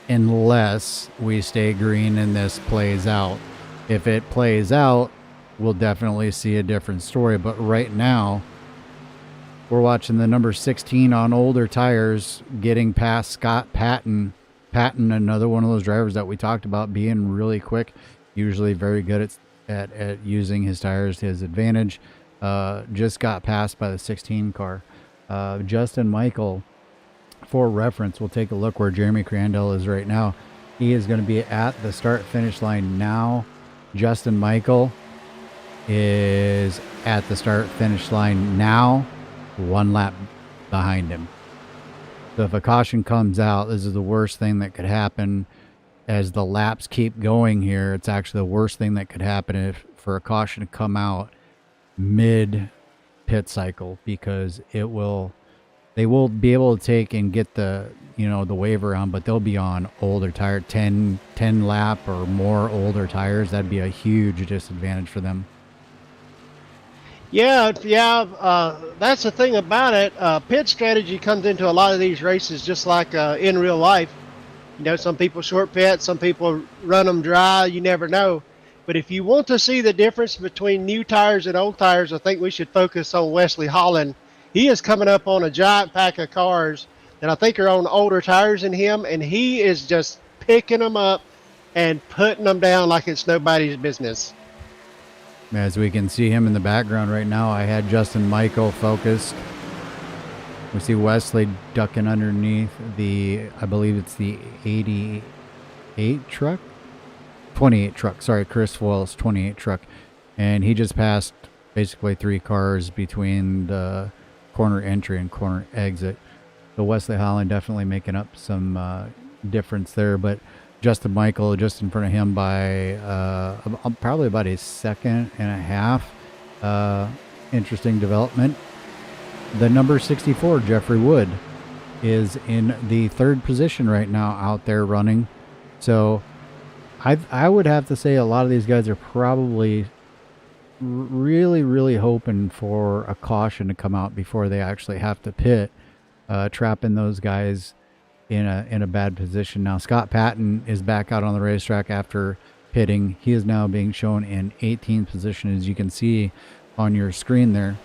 unless we stay green and this plays out. If it plays out, we'll definitely see a different story. But right now, we're watching the number 16 on older tires getting past Scott Patton. Patton, another one of those drivers that we talked about being really quick, usually very good at using his tires to his advantage. Just got passed by the 16 car. Justin Michael, for reference, we'll take a look where Jeremy Crandall is right now. He is going to be at the start-finish line now. Justin Michael is at the start-finish line now, 1 lap behind him. So if a caution comes out, this is the worst thing that could happen. As the laps keep going here, it's actually the worst thing that could happen for a caution to come out mid pit cycle, because they will be able to take and get the wave around, but they'll be on older tire, 10 lap or more older tires. That'd be a huge disadvantage for them. Yeah, that's the thing about it. Pit strategy comes into a lot of these races just like in real life. Some people short pit, some people run them dry, you never know. But if you want to see the difference between new tires and old tires, I think we should focus on Wesley Holland. He is coming up on a giant pack of cars that I think are on older tires than him, and he is just picking them up and putting them down like it's nobody's business. As we can see him in the background right now, I had Justin Michael focused. We see Wesley ducking underneath I believe it's the 88 truck? 28 truck, sorry, Chris Foyle's 28 truck. And he just passed basically 3 cars between the corner entry and corner exit. So Wesley Holland definitely making up some difference there, but Justin Michael just in front of him by probably about a second and a half. Interesting development. The number 64, Jeffrey Wood, is in the 3rd position right now out there running. So I would have to say a lot of these guys are probably really hoping for a caution to come out before they actually have to pit, trapping those guys in a bad position. Now Scott Patton is back out on the racetrack after pitting. He is now being shown in 18th position, as you can see on your screen there.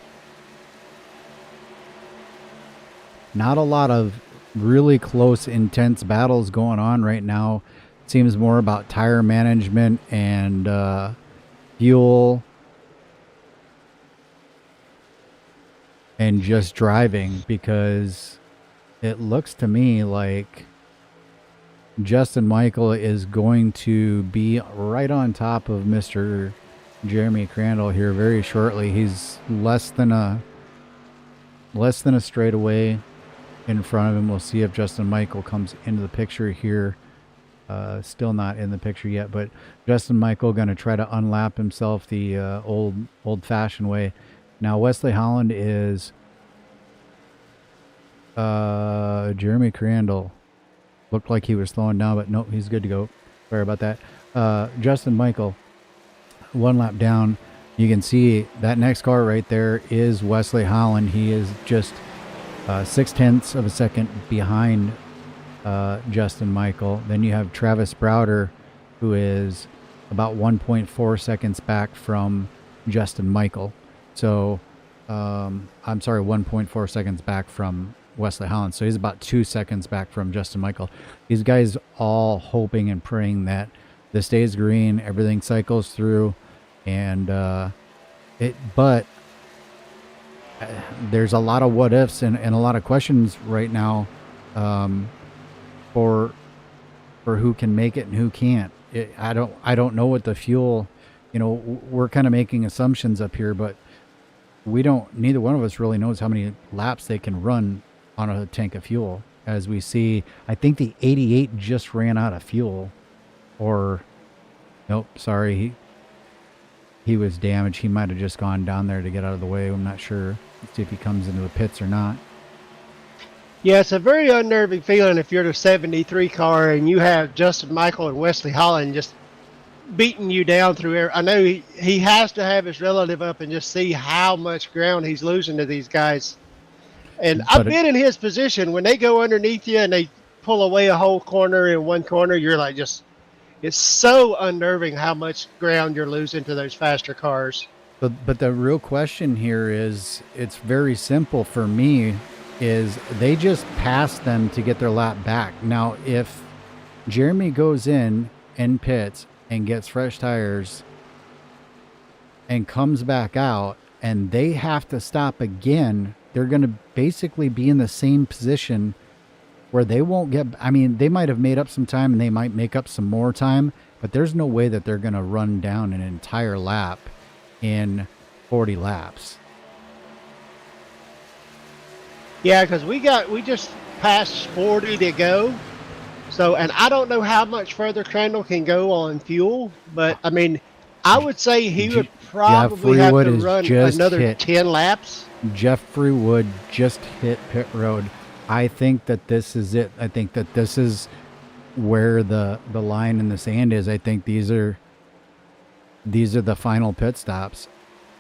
Not a lot of really close, intense battles going on right now. Seems more about tire management and fuel and just driving, because it looks to me like Justin Michael is going to be right on top of Mr. Jeremy Crandall here very shortly. He's less than a straightaway in front of him. We'll see if Justin Michael comes into the picture here. Still not in the picture yet, but Justin Michael going to try to unlap himself the old-fashioned way. Now Wesley Holland is Jeremy Crandall. Looked like he was slowing down, but nope, he's good to go. Sorry about that. Justin Michael, one lap down. You can see that next car right there is Wesley Holland. He is just 0.6 of a second behind Justin Michael. Then you have Travis Browder, who is about 1.4 seconds back from Justin Michael. So, I'm sorry, 1.4 seconds back from Wesley Holland. So he's about 2 seconds back from Justin Michael. These guys all hoping and praying that this stays green, everything cycles through, and but there's a lot of what ifs and a lot of questions right now for who can make it and who can't. I don't know what the fuel, we're kind of making assumptions up here, but neither one of us really knows how many laps they can run on a tank of fuel. As we see, I think the 88 just ran out of fuel, or nope, sorry, he was damaged. He might have just gone down there to get out of the way. I'm not sure. Let's see if he comes into the pits or not. Yeah, it's a very unnerving feeling if you're the 73 car and you have Justin Michael and Wesley Holland just beating you down through air. I know he has to have his relative up and just see how much ground he's losing to these guys. And I've been in his position when they go underneath you and they pull away a whole corner in one corner. You're like, it's so unnerving how much ground you're losing to those faster cars. But the real question here is, it's very simple for me, is they just pass them to get their lap back. Now, if Jeremy goes in and pits and gets fresh tires and comes back out and they have to stop again, they're going to basically be in the same position where they won't get, they might have made up some time and they might make up some more time, but there's no way that they're going to run down an entire lap in 40 laps. Yeah, because we just passed 40 to go. So, and I don't know how much further Crandall can go on fuel, but I would say he would probably have to run another 10 laps. Jeffrey Wood just hit pit road. I think that this is it. I think that this is where the line in the sand is. I think these are the final pit stops.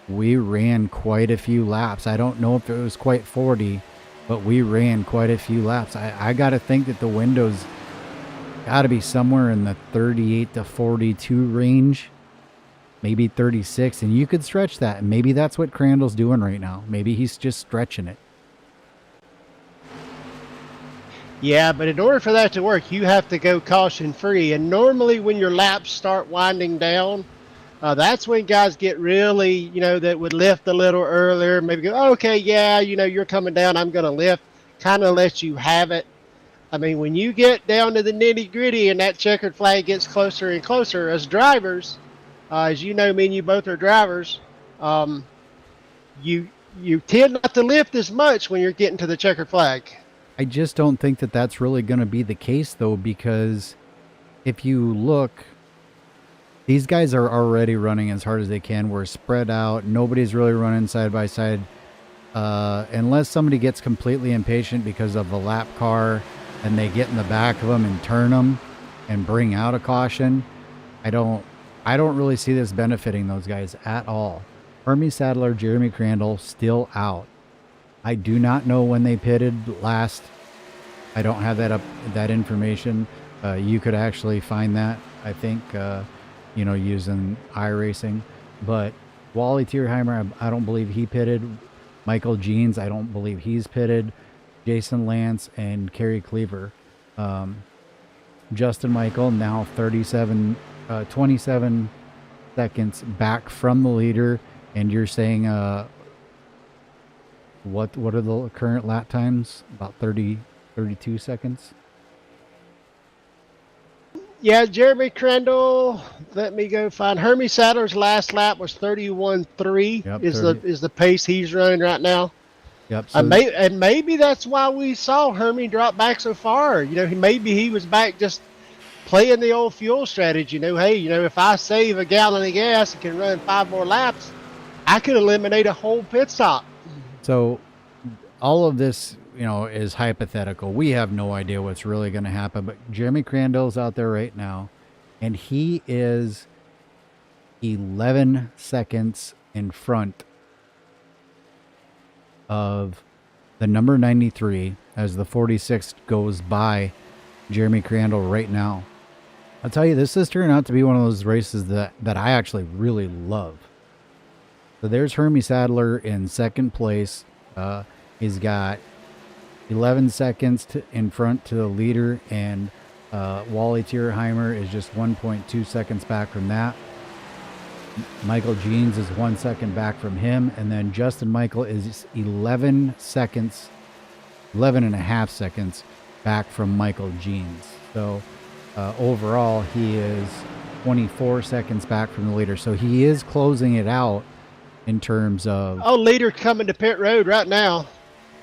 We ran quite a few laps. I don't know if it was quite 40, but we ran quite a few laps. I got to think that the window's got to be somewhere in the 38 to 42 range, maybe 36, and you could stretch that. And maybe that's what Crandall's doing right now. Maybe he's just stretching it. Yeah, but in order for that to work, you have to go caution-free. And normally when your laps start winding down, that's when guys get really, that would lift a little earlier. Maybe go, okay, yeah, you're coming down, I'm going to lift. Kind of lets you have it. When you get down to the nitty-gritty and that checkered flag gets closer and closer, as drivers, as you know, me and you both are drivers, you tend not to lift as much when you're getting to the checkered flag. I just don't think that that's really going to be the case, though, because if you look, these guys are already running as hard as they can. We're spread out. Nobody's really running side by side. Unless somebody gets completely impatient because of a lap car and they get in the back of them and turn them and bring out a caution, I don't really see this benefiting those guys at all. Hermie Sadler, Jeremy Crandall still out. I do not know when they pitted last. I don't have that information. You could actually find that, I think, using iRacing. But Wally Tierheimer, I don't believe he pitted. Michael Jeans, I don't believe he's pitted. Jason Lance and Kerry Cleaver. Justin Michael now 27 seconds back from the leader, and you're saying what are the current lap times? About 32 seconds. Yeah, Jeremy Crandall. Let me go find Hermie Sadler's last lap was 31.3. Yep, Is the pace he's running right now. Yep. So And maybe that's why we saw Hermie drop back so far. Maybe he was back just playing the old fuel strategy. Hey, if I save a gallon of gas and can run 5 more laps, I could eliminate a whole pit stop. So all of this, is hypothetical. We have no idea what's really going to happen, but Jeremy Crandall's out there right now, and he is 11 seconds in front of the number 93 as the 46 goes by Jeremy Crandall right now. I'll tell you, this is turning out to be one of those races that I actually really love. So there's Hermie Sadler in second place. He's got 11 seconds in front to the leader, and Wally Tierheimer is just 1.2 seconds back from that. Michael Jeans is 1 second back from him, and then Justin Michael is 11 and a half seconds back from Michael Jeans. So overall, he is 24 seconds back from the leader. So he is closing it out in terms of... Oh, leader coming to pit road right now.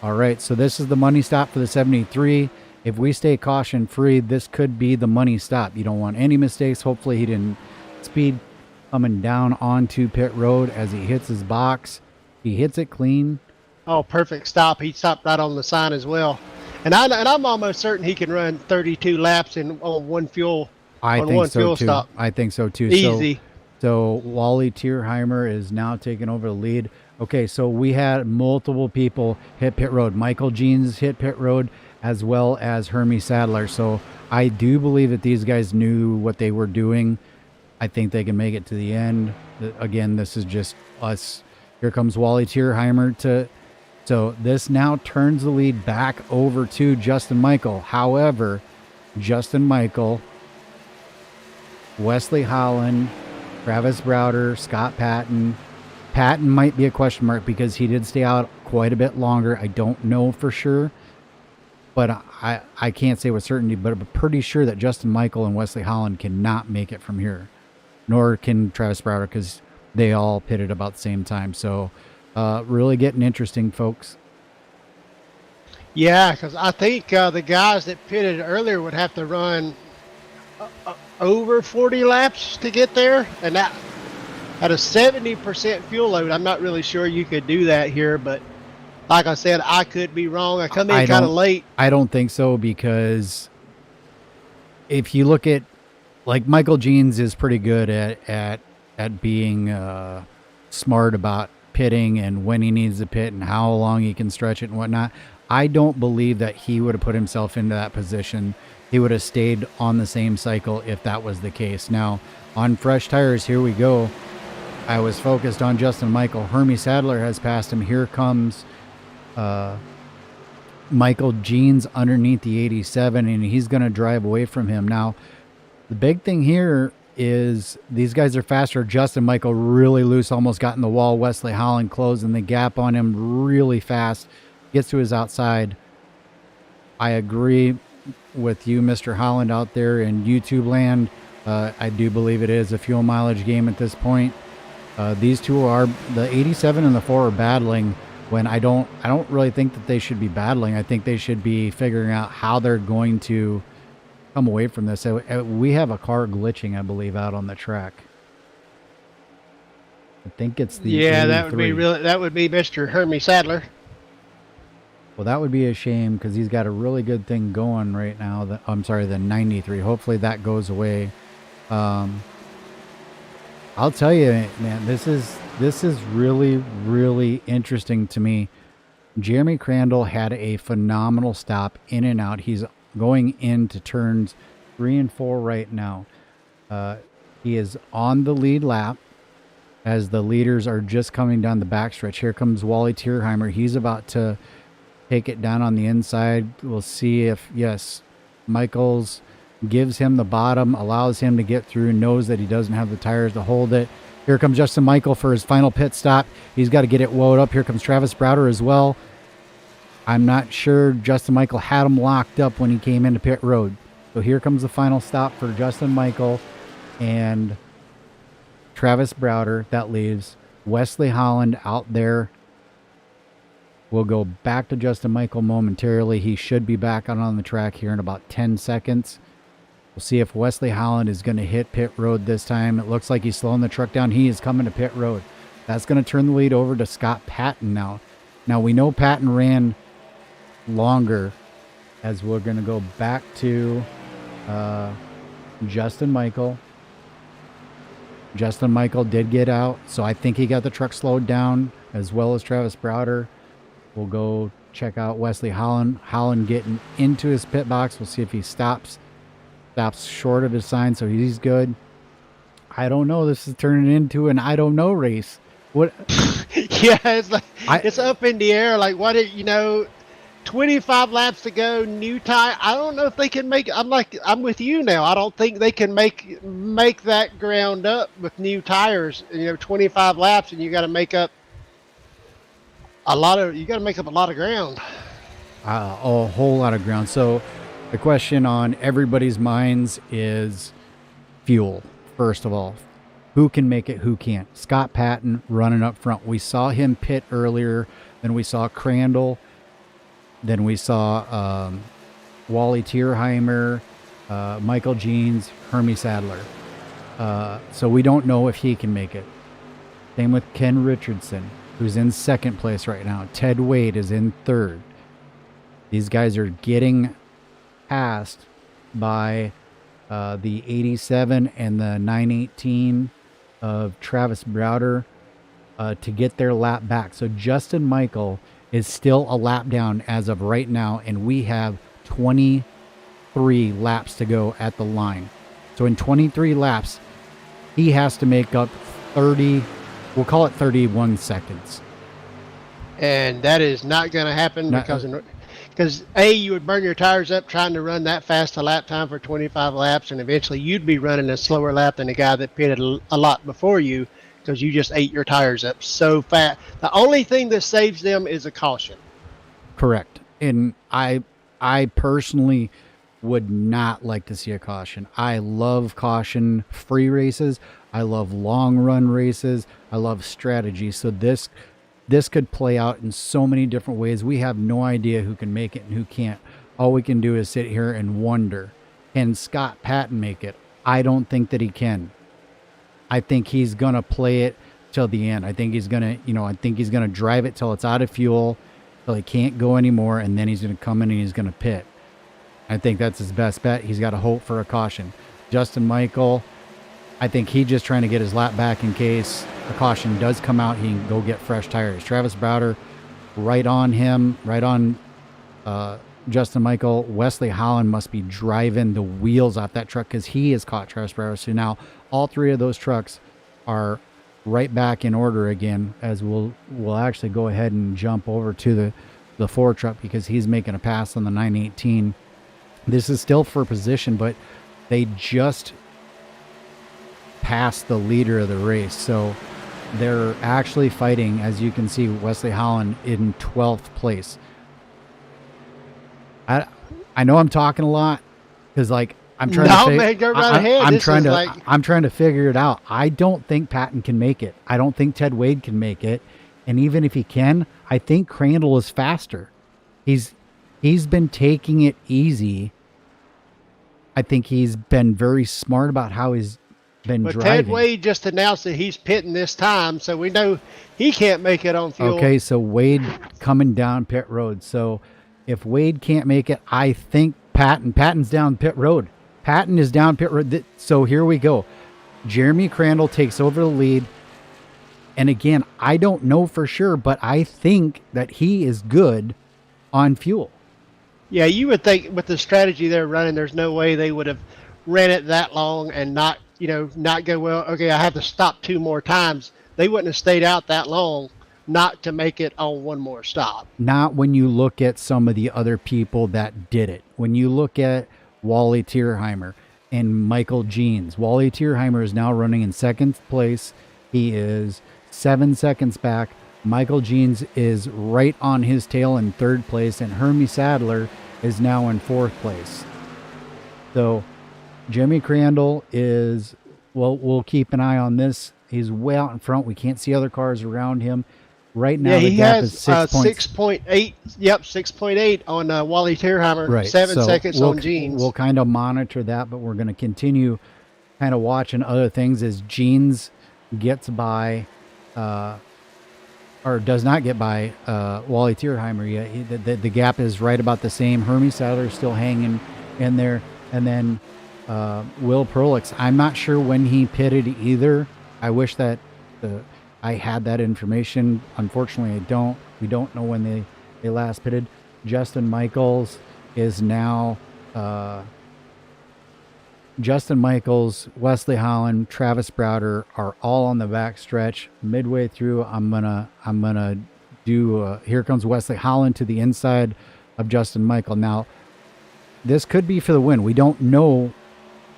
All right, so this is the money stop for the 73. If we stay caution free, this could be the money stop. You don't want any mistakes. Hopefully he didn't speed coming down onto pit road as he hits his box. He hits it clean. Oh, perfect stop. He stopped right on the sign as well. And I'm almost certain he can run 32 laps on one fuel. I think so too. Stop. I think so too. Easy. So Wally Tierheimer is now taking over the lead. Okay, so we had multiple people hit pit road. Michael Jeans hit pit road, as well as Hermie Sadler. So I do believe that these guys knew what they were doing. I think they can make it to the end. Again, this is just us. Here comes Wally Tierheimer so this now turns the lead back over to Justin Michael. However, Justin Michael, Wesley Holland, Travis Browder, Scott Patton. Patton might be a question mark because he did stay out quite a bit longer. I don't know for sure, but I can't say with certainty, but I'm pretty sure that Justin Michael and Wesley Holland cannot make it from here, nor can Travis Browder, because they all pitted about the same time. So really getting interesting, folks. Yeah, because I think the guys that pitted earlier would have to run over 40 laps to get there, and that at a 70% fuel load, I'm not really sure you could do that here, but like I said, I could be wrong. I come in kind of late. I don't think so, because if you look at, like, Michael Jeans is pretty good at being smart about pitting and when he needs to pit and how long he can stretch it and whatnot. I don't believe that he would have put himself into that position. He would have stayed on the same cycle if that was the case. Now, on fresh tires, here we go. I was focused on Justin Michael. Hermie Sadler has passed him. Here comes Michael Jeans underneath the 87, and he's going to drive away from him. Now, the big thing here is these guys are faster. Justin Michael really loose, almost got in the wall. Wesley Holland closing the gap on him really fast. Gets to his outside. I agree with you, Mr. Holland, out there in YouTube land. I do believe it is a fuel mileage game at this point. These two are, the 87 and the 4 are battling when I don't really think that they should be battling. I think they should be figuring out how they're going to come away from this. We have a car glitching, I believe, out on the track. I think it's the 83. That would be Mr. Hermie Sadler. Well, that would be a shame because he's got a really good thing going right now. I'm sorry, the 93. Hopefully that goes away. I'll tell you, man, this is really, really interesting to me. Jeremy Crandall had a phenomenal stop in and out. He's going into turns 3 and 4 right now. He is on the lead lap as the leaders are just coming down the backstretch. Here comes Wally Tierheimer. He's about to take it down on the inside. We'll see if, yes, Michaels gives him the bottom, allows him to get through, knows that he doesn't have the tires to hold it. Here comes Justin Michael for his final pit stop. He's got to get it woed up. Here comes Travis Browder as well. I'm not sure Justin Michael had him locked up when he came into pit road. So here comes the final stop for Justin Michael and Travis Browder. That leaves Wesley Holland out there. We'll go back to Justin Michael momentarily. He should be back out on the track here in about 10 seconds. We'll see if Wesley Holland is going to hit pit road this time. It looks like he's slowing the truck down. He is coming to pit road. That's going to turn the lead over to Scott Patton now. Now, we know Patton ran longer, as we're going to go back to Justin Michael. Justin Michael did get out, so I think he got the truck slowed down, as well as Travis Browder. We'll go check out Wesley Holland. Holland getting into his pit box. We'll see if he stops short of his sign, so he's good. I don't know. This is turning into an I don't know race. What? Yeah, it's like it's up in the air. Like, what? 25 laps to go. New tire. I don't know if they can make. I'm with you now. I don't think they can make that ground up with new tires. 25 laps, and you got to make up a lot of. You got to make up a lot of ground. A whole lot of ground. So the question on everybody's minds is fuel. First of all, who can make it, who can't? Scott Patton running up front. We saw him pit earlier. Then we saw Crandall. Then we saw Wally Tierheimer, Michael Jeans, Hermie Sadler. So we don't know if he can make it. Same with Ken Richardson, who's in second place right now. Ted Wade is in third. These guys are getting passed by the 87 and the 918 of Travis Browder to get their lap back. So Justin Michael is still a lap down as of right now, and we have 23 laps to go at the line. So in 23 laps, he has to make up 30, we'll call it 31 seconds. And that is not going to happen because you would burn your tires up trying to run that fast a lap time for 25 laps, and eventually you'd be running a slower lap than the guy that pitted a lot before you, because you just ate your tires up so fast. The only thing that saves them is a caution. Correct. And I personally would not like to see a caution. I love caution-free races. I love long-run races. I love strategy. So this could play out in so many different ways. We have no idea who can make it and who can't. All we can do is sit here and wonder, can Scott Patton make it? I don't think that he can. I think he's going to play it till the end. I think he's going to, drive it till it's out of fuel, till he can't go anymore, and then he's going to come in and he's going to pit. I think that's his best bet. He's got to hope for a caution. Justin Michael, I think he's just trying to get his lap back in case a caution does come out. He can go get fresh tires. Travis Browder, right on him, right on Justin Michael. Wesley Holland must be driving the wheels off that truck because he has caught Travis Browder. So now all three of those trucks are right back in order again, as we'll actually go ahead and jump over to the Ford truck because he's making a pass on the 918. This is still for position, but they just passed the leader of the race. So they're actually fighting, as you can see, Wesley Holland in 12th place. I know I'm talking a lot because I'm trying to go right ahead. I'm trying to figure it out. I don't think Patton can make it. I don't think Ted Wade can make it. And even if he can, I think Crandall is faster. He's been taking it easy. I think he's been very smart about how he's been driving. Ted Wade just announced that he's pitting this time, so we know he can't make it on fuel. Okay, so Wade coming down pit road. So if Wade can't make it, I think Patton's down pit road. Patton is down pit road. So here we go. Jeremy Crandall takes over the lead. And again, I don't know for sure, but I think that he is good on fuel. Yeah, you would think with the strategy they're running, there's no way they would have ran it that long and not, not go, well, okay, I have to stop 2 more times. They wouldn't have stayed out that long not to make it on 1 more stop. Not when you look at some of the other people that did it. When you look at Wally Tierheimer and Michael Jeans, Wally Tierheimer is now running in 2nd place. He is 7 seconds back. Michael Jeans is right on his tail in 3rd place, and Hermie Sadler is now in 4th place. So Jimmy Crandall is, well, we'll keep an eye on this. He's way out in front. We can't see other cars around him. Right now, Yeah, the he gap has is 6 points. 6.8. Yep, 6.8 on Wally Tierheimer. Right. 7 so seconds we'll, on Jeans. We'll kind of monitor that, but we're going to continue kind of watching other things as Jeans gets by, or does not get by Wally Tierheimer yet. The gap is right about the same. Hermie Sadler is still hanging in there. And then Will Perlix, I'm not sure when he pitted either. I wish that I had that information. Unfortunately, I don't. We don't know when they last pitted. Justin Michaels is now Justin Michaels, Wesley Holland, Travis Browder are all on the back stretch. Midway through, I'm gonna do here comes Wesley Holland to the inside of Justin Michael. Now, this could be for the win. We don't know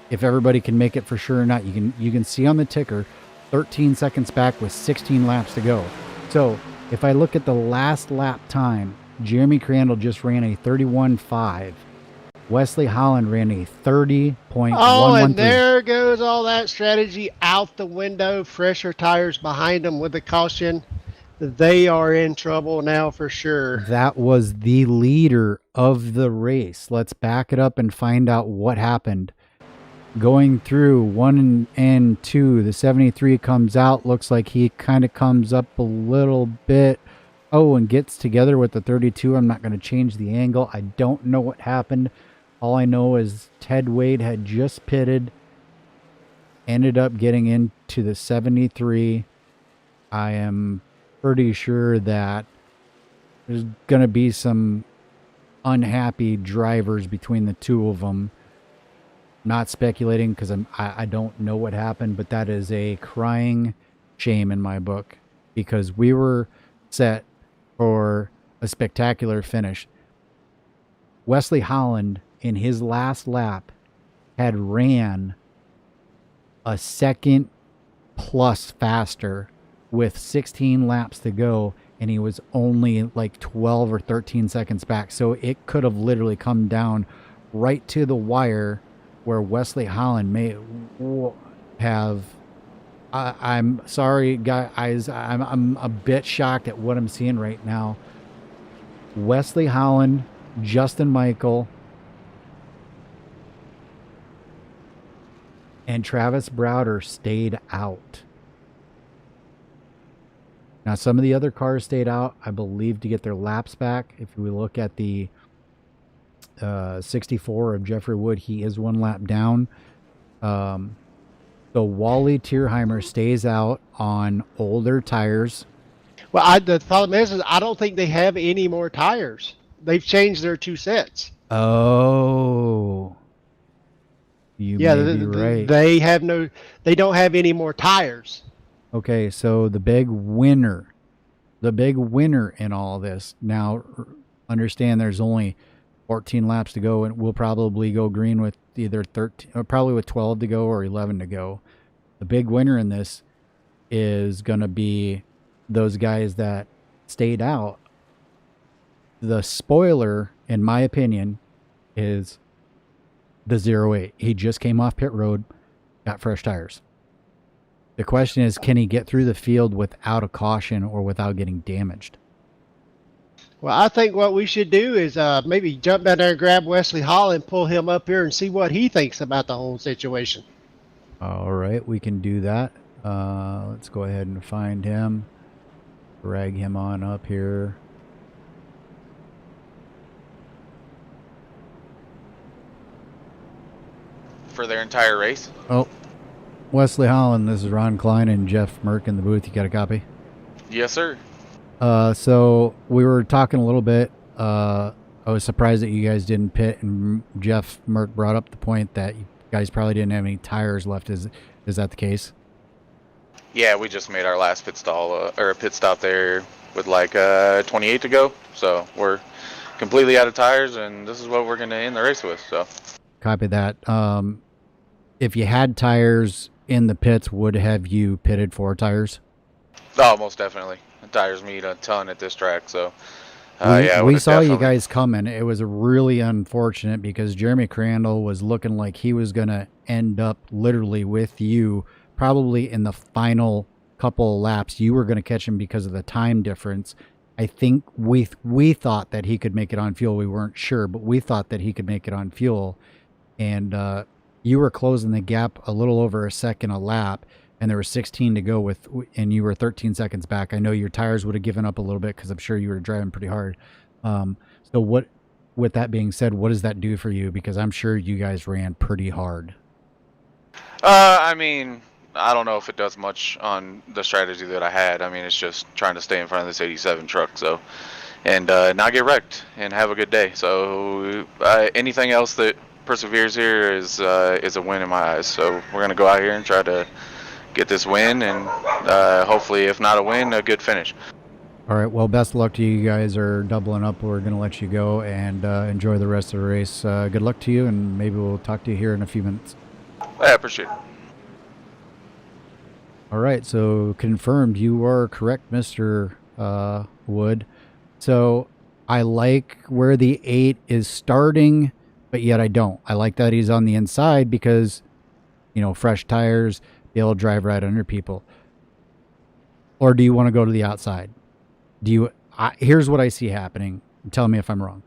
if everybody can make it for sure or not. You can see on the ticker 13 seconds back with 16 laps to go. So if I look at the last lap time, Jeremy Crandall just ran a 31.5. Wesley Holland ran a 30.113. Oh, and there goes all that strategy out the window. Fresher tires behind them with the caution. They are in trouble now for sure. That was the leader of the race. Let's back it up and find out what happened. Going through 1 and 2, the 73 comes out. Looks like he kind of comes up a little bit. Oh, and gets together with the 32. I'm not going to change the angle. I don't know what happened. All I know is Ted Wade had just pitted, ended up getting into the 73. I am pretty sure that there's going to be some unhappy drivers between the two of them. Not speculating because I don't know what happened, but that is a crying shame in my book because we were set for a spectacular finish. Wesley Holland, in his last lap, had ran a second plus faster with 16 laps to go, and he was only like 12 or 13 seconds back. So it could have literally come down right to the wire where Wesley Holland may have. I'm sorry, guys. I'm a bit shocked at what I'm seeing right now. Wesley Holland, Justin Michael, and Travis Browder stayed out. Now, some of the other cars stayed out, I believe, to get their laps back. If we look at the 64 of Jeffrey Wood, he is 1 lap down. So Wally Tierheimer stays out on older tires. Well, the problem is I don't think they have any more tires. They've changed their 2 sets. Oh, you may be right. They don't have any more tires. Okay, so the big winner in all this. Now, understand there's only 14 laps to go, and we'll probably go green with either 13, or probably with 12 to go or 11 to go. The big winner in this is going to be those guys that stayed out. The spoiler, in my opinion, is the 08. He just came off pit road, got fresh tires. The question is, can he get through the field without a caution or without getting damaged? Well, I think what we should do is maybe jump down there and grab Wesley Holland, pull him up here, and see what he thinks about the whole situation. All right, we can do that. Let's go ahead and find him. Drag him on up here. For their entire race? Oh, Wesley Holland, this is Ron Klein and Jeff Merck in the booth. You got a copy? Yes, sir. So we were talking a little bit. I was surprised that you guys didn't pit, and Jeff Merck brought up the point that you guys probably didn't have any tires left. Is that the case? Yeah, we just made our last pit stop there with like 28 to go. So we're completely out of tires, and this is what we're going to end the race with. So Copy that. If you had tires in the pits, would have you pitted for tires? oh, most definitely. The tires meet a ton at this track, so We saw you guys coming. It was really unfortunate because Jeremy Crandall was looking like he was going to end up literally with you probably in the final couple of laps. You were going to catch him because of the time difference. I think we thought that he could make it on fuel. We weren't sure, but we thought that he could make it on fuel. And you were closing the gap a little over a second a lap, and there were 16 to go and you were 13 seconds back. I know your tires would have given up a little bit because I'm sure you were driving pretty hard. So with that being said, what does that do for you? Because I'm sure you guys ran pretty hard. I mean, I don't know if it does much on the strategy that I had. I mean, it's just trying to stay in front of this 87 truck, so, and not get wrecked and have a good day. So anything else that perseveres here is a win in my eyes. So we're gonna go out here and try to get this win, and hopefully, if not a win, a good finish. All right. Well, best of luck to you. You guys are doubling up. We're going to let you go and enjoy the rest of the race. Good luck to you, and maybe we'll talk to you here in a few minutes. I appreciate it. All right. So confirmed, you are correct, Mr. Wood. So I like where the 8 is starting, but yet I don't. I like that he's on the inside because, fresh tires, be able to drive right under people. Or do you want to go to the outside? Here's what I see happening. Tell me if I'm wrong.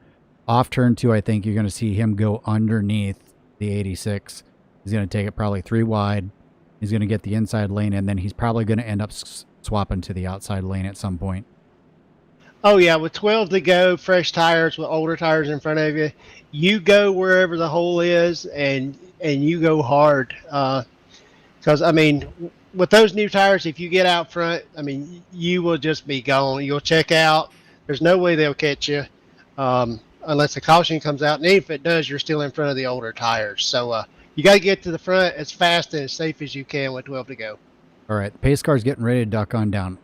Off turn 2, I think you're going to see him go underneath the 86. He's going to take it probably 3 wide. He's going to get the inside lane, and then he's probably going to end up swapping to the outside lane at some point. Oh yeah, with 12 to go, fresh tires with older tires in front of you, you go wherever the hole is, and you go hard. Because I mean, with those new tires, if you get out front, I mean, you will just be gone. You'll check out. There's no way they'll catch you unless the caution comes out. And if it does, you're still in front of the older tires. So you got to get to the front as fast and as safe as you can with 12 to go. All right, the pace car's getting ready to duck on down.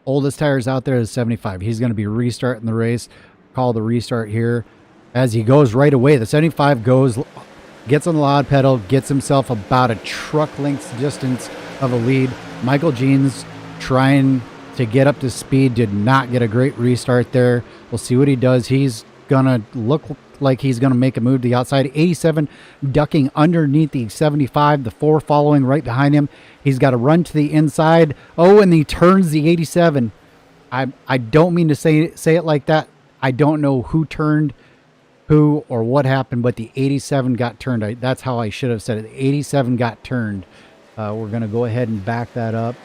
Oldest tires out there is 75. He's going to be restarting the race. Call the restart here. As he goes right away, the 75 gets on the loud pedal, gets himself about a truck length's distance of a lead. Michael Jeans trying to get up to speed, did not get a great restart there. We'll see what he does. He's going to look like he's going to make a move to the outside. 87 ducking underneath the 75, the 4 following right behind him. He's got to run to the inside. Oh, and he turns the 87. I don't mean to say it like that. I don't know who turned who or what happened, but the 87 got turned. That's how I should have said it. The 87 got turned. We're going to go ahead and back that up.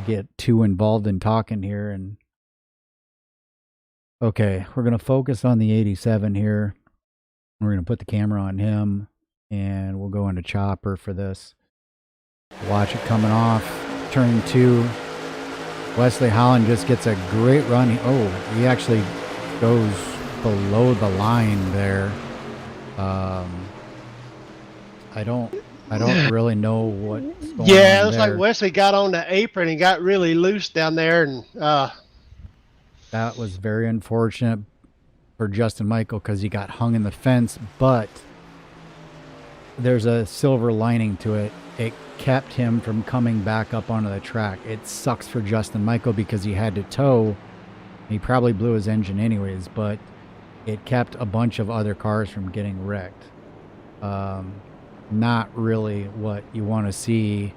Get too involved in talking here. And okay, we're going to focus on the 87 here. We're going to put the camera on him, and we'll go into chopper for this. Watch it coming off. Turn 2. Wesley Holland just gets a great run. He actually goes below the line there. I don't really know what's going on. Yeah, it looks there. like Wesley got on the apron and got really loose down there, and that was very unfortunate for Justin Michael because he got hung in the fence, but there's a silver lining to it. It kept him from coming back up onto the track. It sucks for Justin Michael because he had to tow. He probably blew his engine anyways, but it kept a bunch of other cars from getting wrecked. Not really what you want to see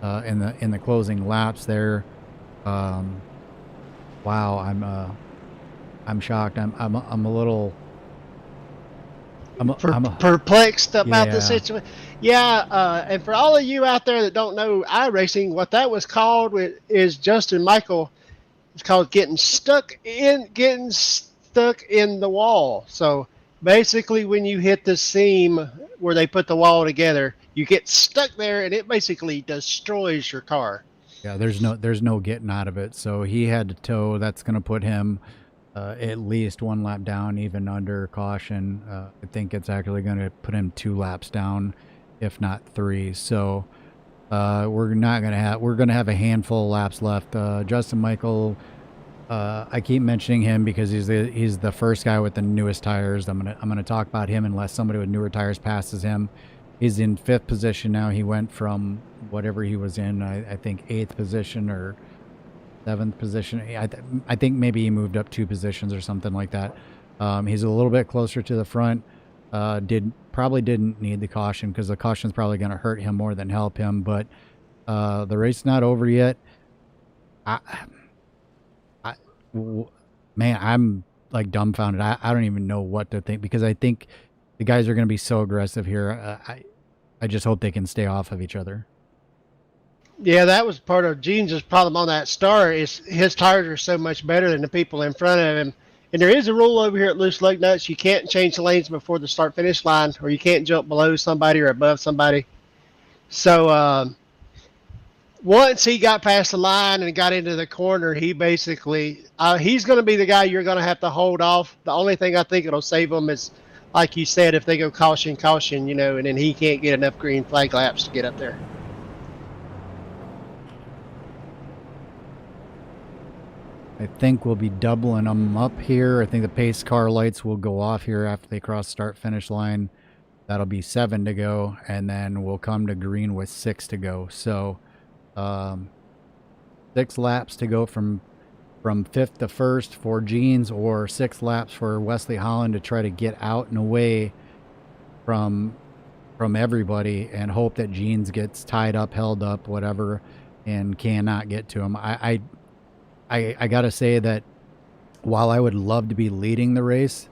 in the closing laps there. Wow, I'm shocked. I'm a little perplexed about Yeah. the situation. Yeah, and for all of you out there that don't know iRacing, what that was called is Justin Michael. It's called getting stuck in the wall. So basically, when you hit the seam where they put the wall together, You get stuck there, and it basically destroys your car. Yeah, there's no getting out of it. So he had to tow. That's going to put him at least 1 lap down, even under caution. I think it's actually going to put him 2 laps down, if not 3. So we're going to have a handful of laps left. Justin Michael, I keep mentioning him because he's the first guy with the newest tires. I'm gonna talk about him unless somebody with newer tires passes him. He's in 5th position now. He went from whatever he was in, I think 8th position or 7th position. I think maybe he moved up 2 positions or something like that. He's a little bit closer to the front. Probably didn't need the caution because the caution's probably going to hurt him more than help him. But the race's not over yet. Man, I'm like dumbfounded. I don't even know what to think because I think the guys are going to be so aggressive here. I just hope they can stay off of each other. Yeah, that was part of Gene's problem on that start. Is his tires are so much better than the people in front of him. And there is a rule over here at Loose Lug Nuts. You can't change lanes before the start-finish line, or you can't jump below somebody or above somebody. So once he got past the line and got into the corner, he basically he's going to be the guy you're going to have to hold off. The only thing I think it'll save him is, like you said, if they go caution, you know, and then he can't get enough green flag laps to get up there. I think we'll be doubling them up here. I think the pace car lights will go off here after they cross start-finish line. That'll be 7 to go, and then we'll come to green with 6 to go. So 6 laps to go from 5th to 1st for Jeans, or 6 laps for Wesley Holland to try to get out and away from everybody and hope that Jeans gets tied up, held up, whatever, and cannot get to him. I gotta say that while I would love to be leading the race,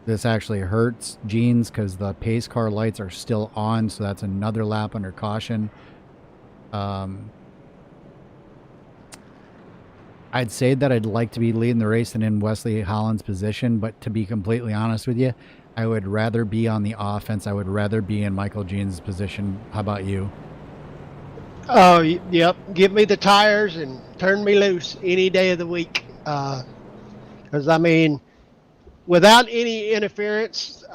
this actually hurts Jeans because the pace car lights are still on, so that's another lap under caution. I'd say that I'd like to be leading the race and in Wesley Holland's position, but to be completely honest with you, I would rather be on the offense. I would rather be in Michael Jeans' position. How about you? Oh, yep. Give me the tires and turn me loose any day of the week. Because, I mean, without any interference,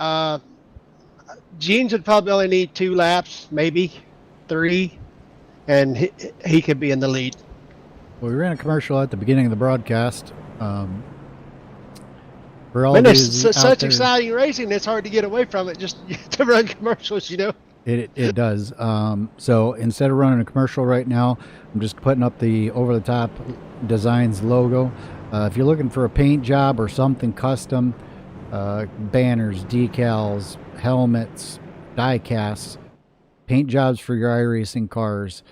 Jeans would probably only need 2 laps, maybe 3, and he could be in the lead. Well, we ran a commercial at the beginning of the broadcast. For all Man, these it's such there, exciting racing, it's hard to get away from it just to run commercials, you know? It does. So instead of running a commercial right now, I'm just putting up the over-the-top Designs logo. If you're looking for a paint job or something custom, banners, decals, helmets, die casts, paint jobs for your iRacing cars,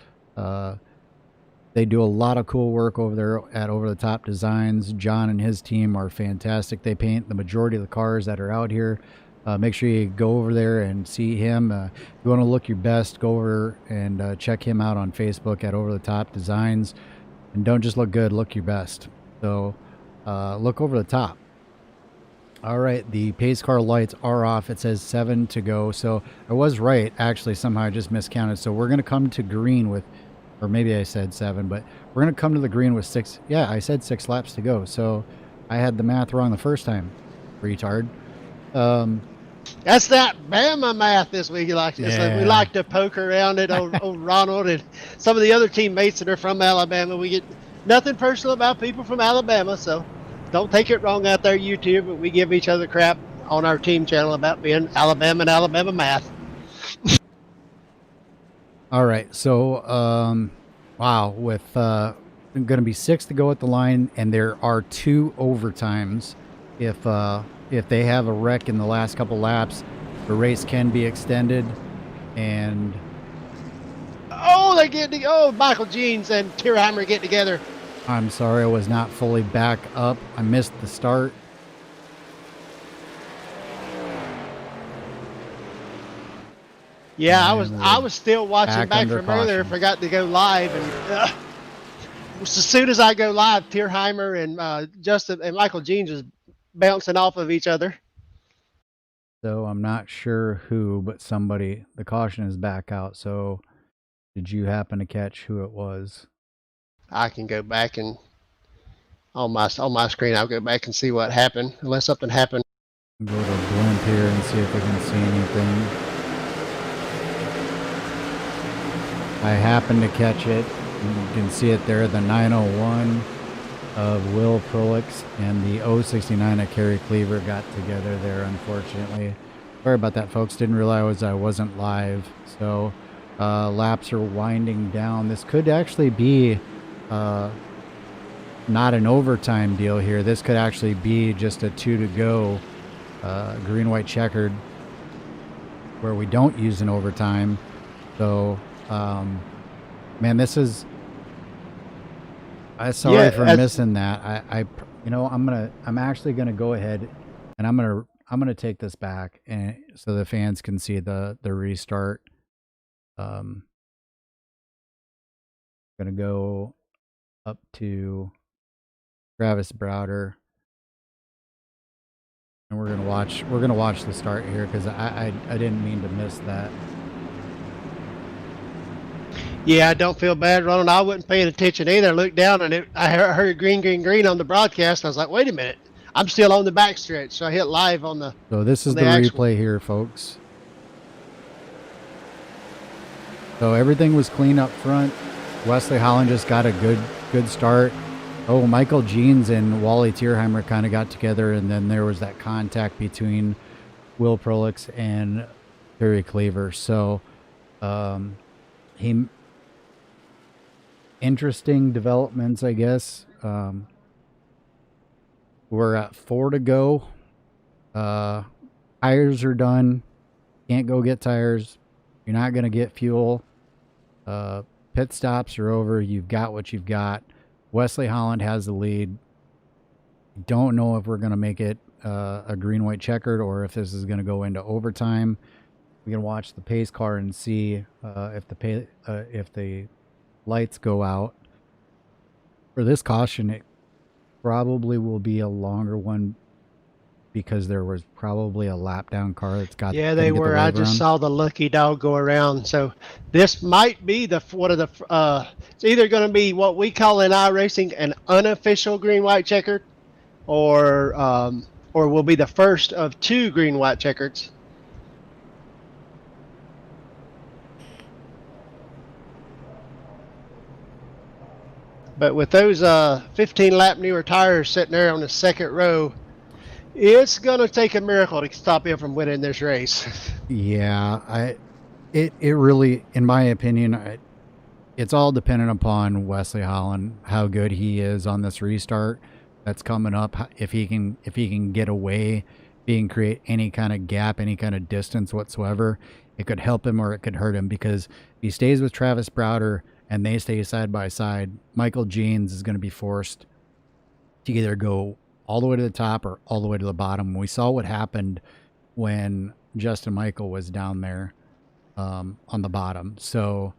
they do a lot of cool work over there at Over the Top Designs. John and his team are fantastic. They paint the majority of the cars that are out here. Make sure you go over there and see him. If you want to look your best, go over and check him out on Facebook at Over the Top Designs. And don't just look good, look your best. So look over the top. All right, the pace car lights are off. It says 7 to go. So I was right. Actually, somehow I just miscounted. So we're going to come to green with, or maybe I said 7, but we're going to come to the green with 6. Yeah, I said 6 laps to go. So I had the math wrong the first time, retard. That's that Bama math this week. You like to say. Yeah. We like to poke around it on Ronald and some of the other teammates that are from Alabama. We get nothing personal about people from Alabama, so don't take it wrong out there, YouTube. But we give each other crap on our team channel about being Alabama and Alabama math. All right, so wow, with going to be 6 to go at the line, and there are 2 overtimes. If they have a wreck in the last couple laps, the race can be extended. And Oh, they get to Michael Jeans and Tierheimer get together. I'm sorry, I was not fully back up. I missed the start. Yeah, And I was still watching back under from earlier. caution. Forgot to go live, and as soon as I go live, Tierheimer and Justin and Michael Jeans was bouncing off of each other. So I'm not sure who, but somebody, the caution is back out. So did you happen to catch who it was? I can go back and on my screen, I'll go back and see what happened, unless something happened. Go to blimp here and see if we can see anything. I happen to catch it. You can see it there, the 901 of Will Prolix and the 069 of Kerry Cleaver got together there, unfortunately. Sorry about that, folks. Didn't realize I wasn't live. So laps are winding down. This could actually be not an overtime deal here. This could actually be just a 2 to go green, white, checkered, where we don't use an overtime. So, man, this is. I'm sorry for missing that. I'm actually gonna go ahead and I'm gonna take this back and so the fans can see the restart. Gonna go up to Travis Browder, and we're gonna watch the start here because I didn't mean to miss that. Yeah, I don't feel bad, Ronald. I wasn't paying attention either. I looked down and I heard green, green, green on the broadcast. I was like, wait a minute. I'm still on the backstretch. So I hit live on the. So this is the replay here, folks. So everything was clean up front. Wesley Holland just got a good start. Oh, Michael Jeans and Wally Tierheimer kind of got together, and then there was that contact between Will Prolix and Kerry Cleaver. So interesting developments, I guess. We're at 4 to go. Tires are done. Can't go get tires. You're not going to get fuel. Pit stops are over. You've got what you've got. Wesley Holland has the lead. Don't know if we're going to make it a green, white, checkered or if this is going to go into overtime. We can watch the pace car and see if the lights go out. For this caution, it probably will be a longer one because there was probably a lap down car that's got. Yeah, they were. I just saw the lucky dog go around. So this might be one of the. It's either going to be what we call in iRacing an unofficial green, white, checkered, or will be the first of 2 green, white, checkers. But with those 15 lap newer tires sitting there on the second row, it's going to take a miracle to stop him from winning this race. Yeah, it really, in my opinion, it's all dependent upon Wesley Holland, how good he is on this restart that's coming up. If he can get away, if he can create any kind of gap, any kind of distance whatsoever, it could help him or it could hurt him, because if he stays with Travis Browder and they stay side by side, Michael Jeans is going to be forced to either go all the way to the top or all the way to the bottom. We saw what happened when Justin Michael was down there on the bottom. So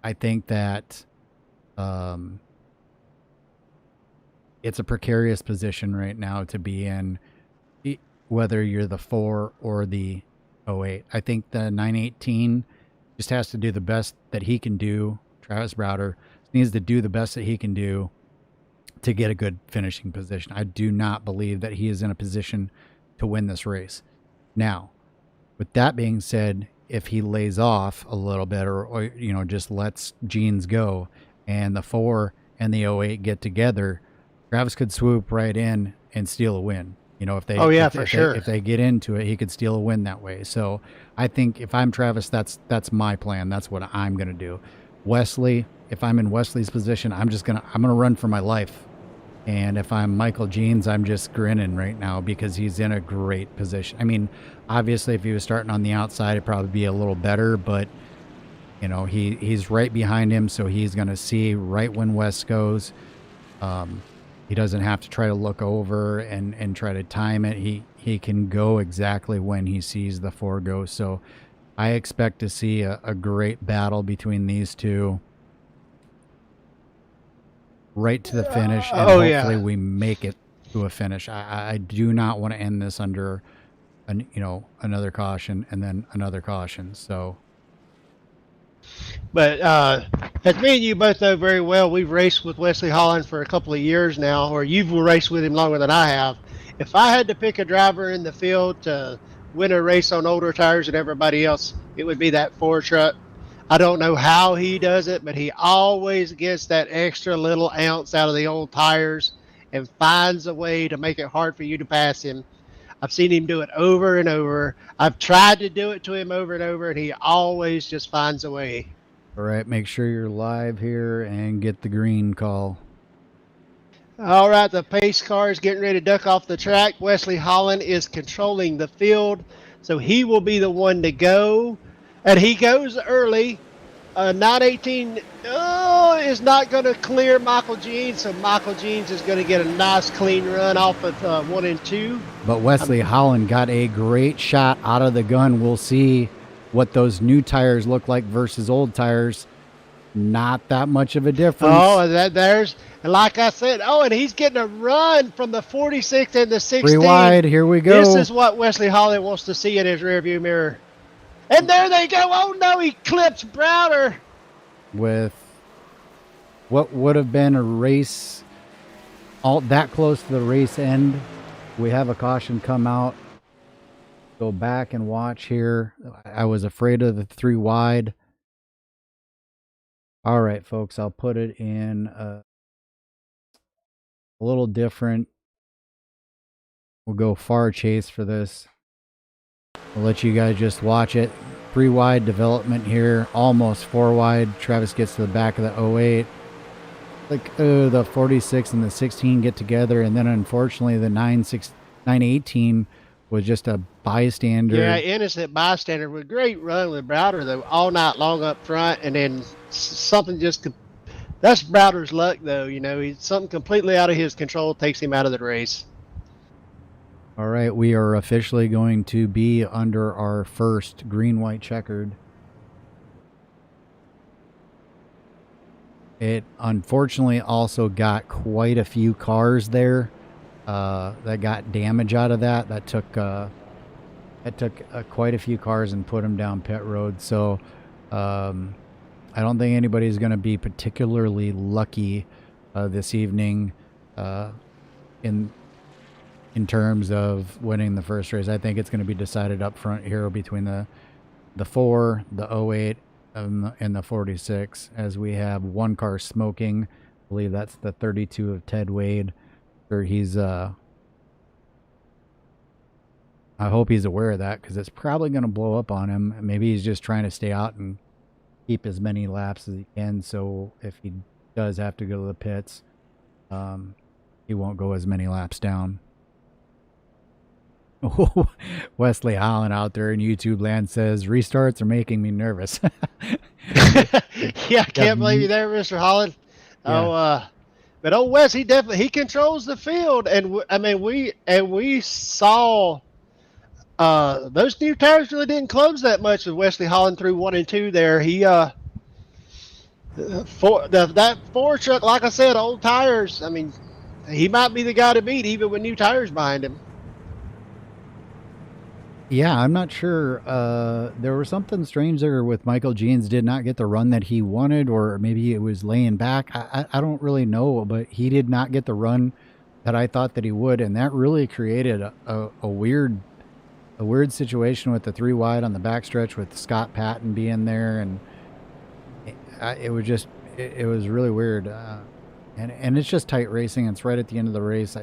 I think that it's a precarious position right now to be in, whether you're the 4 or the 08. I think the 918 just has to do the best that he can do. Travis Browder needs to do the best that he can do to get a good finishing position. I do not believe that he is in a position to win this race. Now, with that being said, if he lays off a little bit or just lets Jeans go and the 4 and the 08 get together, Travis could swoop right in and steal a win. If they get into it, he could steal a win that way. So I think if I'm Travis, that's my plan. That's what I'm going to do. Wesley, if I'm in Wesley's position, I'm going to run for my life. And if I'm Michael Jeans, I'm just grinning right now because he's in a great position. I mean, obviously if he was starting on the outside, it'd probably be a little better, but he's right behind him. So he's going to see right when Wes goes. He doesn't have to try to look over and try to time it. He can go exactly when he sees the 4 go. So I expect to see a great battle between these two right to the finish. And hopefully we make it to a finish. I do not want to end this under another caution and then another caution. So But as me and you both know very well, we've raced with Wesley Holland for a couple of years now, or you've raced with him longer than I have. If I had to pick a driver in the field to win a race on older tires than everybody else, it would be that Ford truck. I don't know how he does it, but he always gets that extra little ounce out of the old tires and finds a way to make it hard for you to pass him. I've seen him do it over and over. I've tried to do it to him over and over, and he always just finds a way. all right, make sure you're live here and get the green call. All right, the pace car is getting ready to duck off the track. Wesley Holland is controlling the field, so he will be the one to go. And he goes early. 918 is not going to clear Michael Jeans, so Michael Jeans is going to get a nice clean run off of 1 and 2. But Wesley Holland got a great shot out of the gun. We'll see what those new tires look like versus old tires. Not that much of a difference. Oh, and like I said, and he's getting a run from the 46 and the 16. 3 wide, here we go. This is what Wesley Holland wants to see in his rearview mirror. And there they go. Oh, no, he clips Browder. With what would have been a race all that close to the race end. We have a caution come out. Go back and watch here. I was afraid of the 3 wide. All right, folks, I'll put it in a little different. We'll go far chase for this. I'll let you guys just watch it. 3 wide development here, almost 4 wide. Travis gets to the back of the 08. Like the 46 and the 16 get together, and then unfortunately the 918 was just a bystander. Yeah, innocent bystander with great run with Browder though, all night long up front, and then something that's Browder's luck though. He's something completely out of his control takes him out of the race. All right, we are officially going to be under our first green-white checkered. It unfortunately also got quite a few cars there that got damage out of that. That took quite a few cars and put them down pit road. So I don't think anybody's going to be particularly lucky this evening in terms of winning the first race. I think it's going to be decided up front here between the 4, the 08, and the 46, as we have one car smoking. I believe that's the 32 of Ted Wade. Or he's I hope he's aware of that, because it's probably going to blow up on him. Maybe he's just trying to stay out and keep as many laps as he can, so if he does have to go to the pits, he won't go as many laps down. Oh, Wesley Holland out there in YouTube land says restarts are making me nervous. Yeah, I can't believe you there, Mr. Holland. Yeah. But Wes, he controls the field, and we saw those new tires really didn't close that much with Wesley Holland through 1 and 2 there. He that Ford truck, like I said, old tires. I mean, he might be the guy to beat even with new tires behind him. Yeah, I'm not sure. There was something strange there with Michael Jeans did not get the run that he wanted, or maybe it was laying back. I don't really know, but he did not get the run that I thought that he would, and that really created a weird situation with the 3 wide on the backstretch with Scott Patton being there, and it was really weird. And it's just tight racing. It's right at the end of the race.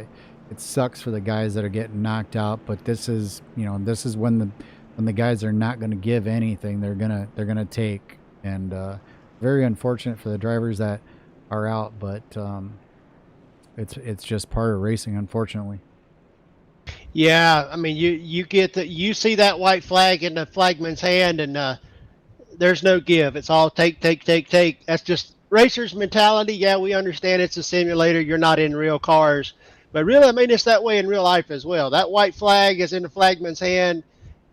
It sucks for the guys that are getting knocked out, but this is when the guys are not going to give anything. They're gonna take, and very unfortunate for the drivers that are out, but it's just part of racing, unfortunately. Yeah, I mean you see that white flag in the flagman's hand, and there's no give. It's all take. That's just racers' mentality. Yeah, we understand it's a simulator. You're not in real cars. But really, I mean, it's that way in real life as well. That white flag is in the flagman's hand,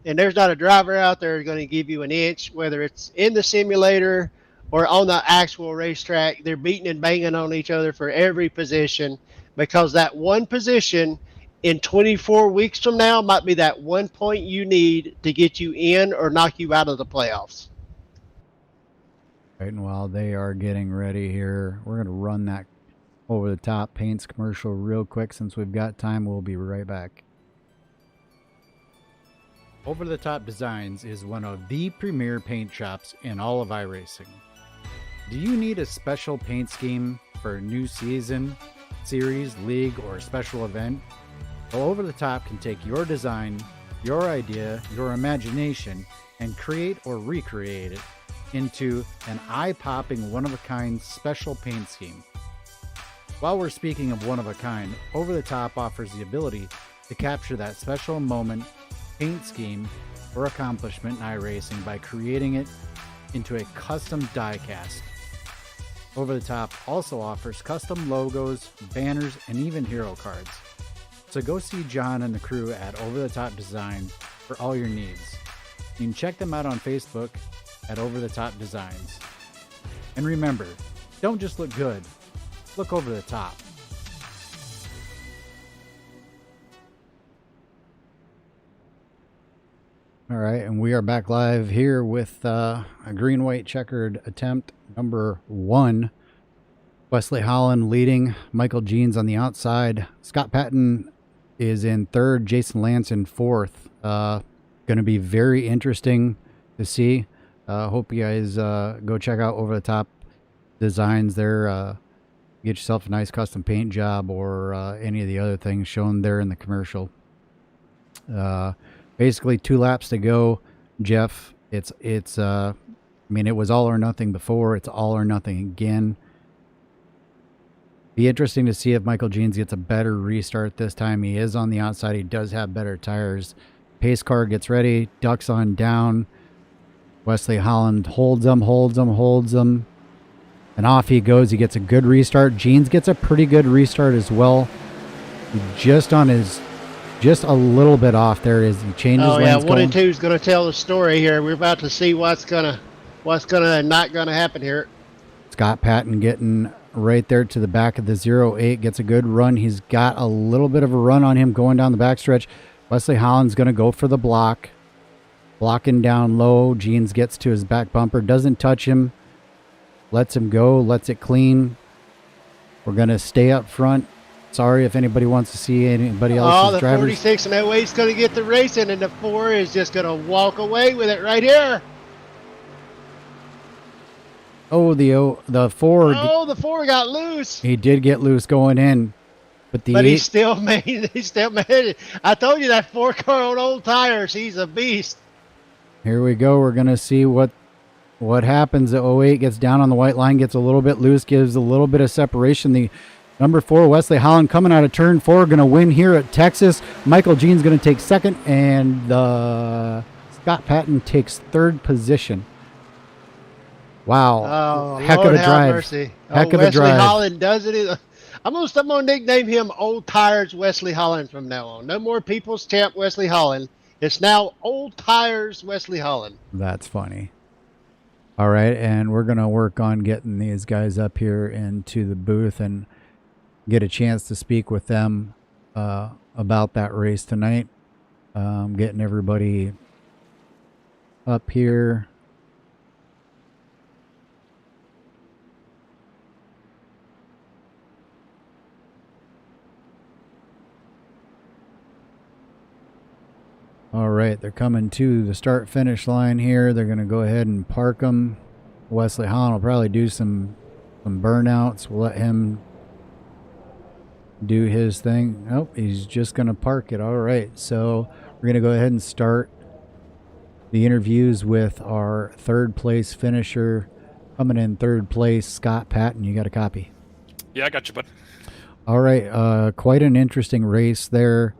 and there's not a driver out there going to give you an inch, whether it's in the simulator or on the actual racetrack. They're beating and banging on each other for every position, because that one position in 24 weeks from now might be that 1 point you need to get you in or knock you out of the playoffs. Right, and while they are getting ready here, we're going to run that over the top paints commercial real quick since we've got time. We'll be right back. Over the Top Designs is one of the premier paint shops in all of iRacing. Do you need a special paint scheme for a new season, series, league, or special event? Well, Over the Top can take your design, your idea, your imagination, and create or recreate it into an eye-popping, one-of-a-kind special paint scheme. While we're speaking of one-of-a-kind, Over the Top offers the ability to capture that special moment, paint scheme, or accomplishment in iRacing by creating it into a custom die cast. Over the Top also offers custom logos, banners, and even hero cards. So go see John and the crew at Over the Top Design for all your needs. You can check them out on Facebook at Over the Top Designs. And remember, don't just look good, look over the top. All right, and we are back live here with a green-white checkered attempt number 1. Wesley Holland leading, Michael Jeans on the outside. Scott Patton is in 3rd, Jason Lance in 4th. Going to be very interesting to see. Hope you guys go check out Over the Top Designs there. Get yourself a nice custom paint job or any of the other things shown there in the commercial. Basically 2 laps to go, Jeff. It's I mean, it was all or nothing before. It's all or nothing again. Be interesting to see if Michael Jeans gets a better restart this time. He is on the outside. He does have better tires. Pace car gets ready, ducks on down. Wesley Holland holds him, and off he goes. He gets a good restart. Jeans gets a pretty good restart as well. Just a little bit off there as he changes lanes. Oh yeah, 1 and 2 is going to tell the story here. We're about to see what's gonna not gonna happen here. Scott Patton getting right there to the back of the 08, gets a good run. He's got a little bit of a run on him going down the backstretch. Wesley Holland's going to go for the block. Blocking down low. Jeans gets to his back bumper, doesn't touch him. Lets him go, lets it clean. We're going to stay up front. Sorry if anybody wants to see anybody else's drivers. The 46 and 08 is going to get the racing, and the 4 is just going to walk away with it right here. Oh, the 4. Oh, the 4 got loose. He did get loose going in. But he still made it. I told you that 4 car on old tires, he's a beast. Here we go. We're going to see what happens. The 08 gets down on the white line, gets a little bit loose, gives a little bit of separation. The number 4, Wesley Holland, coming out of turn 4, going to win here at Texas. Michael Jean's going to take 2nd, and Scott Patton takes 3rd position. Wow. Oh, heck Lord of a drive. Mercy. Heck of a Wesley drive. Holland does it. I'm gonna nickname him Old Tires Wesley Holland from now on. No more People's Champ Wesley Holland. It's now Old Tires Wesley Holland. That's funny. All right, and we're going to work on getting these guys up here into the booth and get a chance to speak with them about that race tonight. Getting everybody up here. All right, they're coming to the start-finish line here. They're going to go ahead and park them. Wesley Holland will probably do some burnouts. We'll let him do his thing. Oh, he's just going to park it. All right, so we're going to go ahead and start the interviews with our 3rd place finisher. Coming in 3rd place, Scott Patton. You got a copy? Yeah, I got you, bud. All right, quite an interesting race there.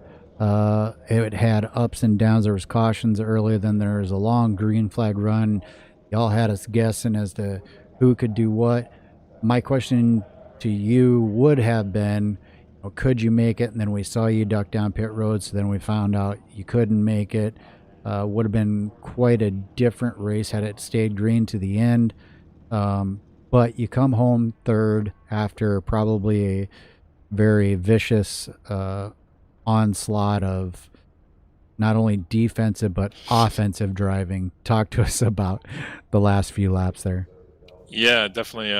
It had ups and downs. There was cautions early, then there was a long green flag run. Y'all had us guessing as to who could do what. My question to you would have been, could you make it? And then we saw you duck down pit road, so then we found out you couldn't make it. Would have been quite a different race had it stayed green to the end. But you come home 3rd after probably a very vicious onslaught of not only defensive but offensive driving. Talk to us about the last few laps there. Yeah, definitely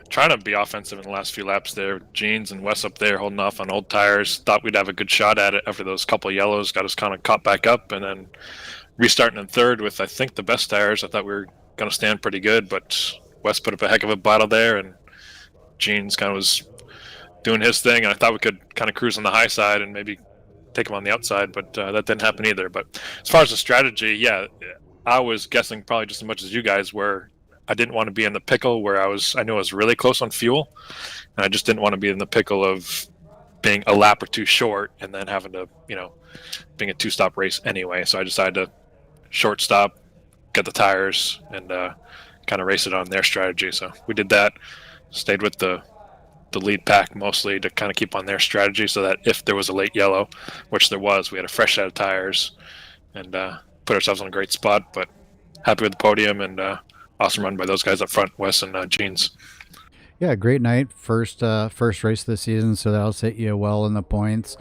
trying to be offensive in the last few laps there. Jeans and Wes up there holding off on old tires. Thought we'd have a good shot at it after those couple of yellows. Got us kind of caught back up, and then restarting in third with, I think, the best tires. I thought we were going to stand pretty good, but Wes put up a heck of a battle there, and Jeans kind of was doing his thing, and I thought we could kind of cruise on the high side and maybe take him on the outside, but that didn't happen either. But as far as the strategy, yeah, I was guessing probably just as much as you guys were. I didn't want to be in the pickle where I knew I was really close on fuel, and I just didn't want to be in the pickle of being a lap or two short and then having to, being a two-stop race anyway. So I decided to short stop, get the tires, and kind of race it on their strategy. So we did that, stayed with the lead pack mostly to kind of keep on their strategy so that if there was a late yellow, which there was, we had a fresh set of tires and put ourselves on a great spot. But happy with the podium and awesome run by those guys up front, Wes and Jeans. Yeah, great night. First race of the season, so that'll set you well in the points.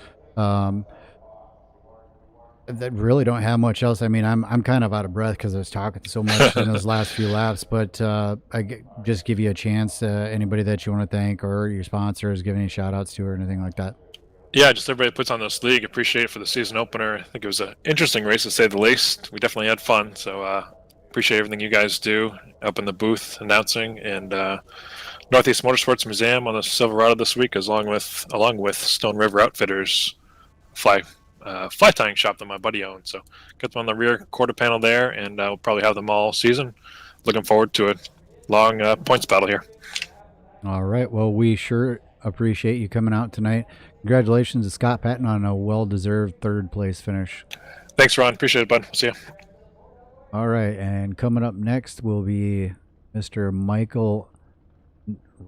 That really don't have much else. I mean, I'm kind of out of breath because I was talking so much in those last few laps. But just give you a chance. Anybody that you want to thank or your sponsors, give any shout outs to or anything like that. Yeah, just everybody that puts on this league. Appreciate it for the season opener. I think it was an interesting race to say the least. We definitely had fun. So appreciate everything you guys do up in the booth announcing, and Northeast Motorsports Museum on the Silverado this week, along with Stone River Outfitters fly tying shop that my buddy owns. So got them on the rear quarter panel there, and we'll probably have them all season. Looking forward to a long points battle here. All right. Well, we sure appreciate you coming out tonight. Congratulations to Scott Patton on a well-deserved third place finish. Thanks, Ron. Appreciate it, bud. See you. All right. And coming up next will be Mr. Michael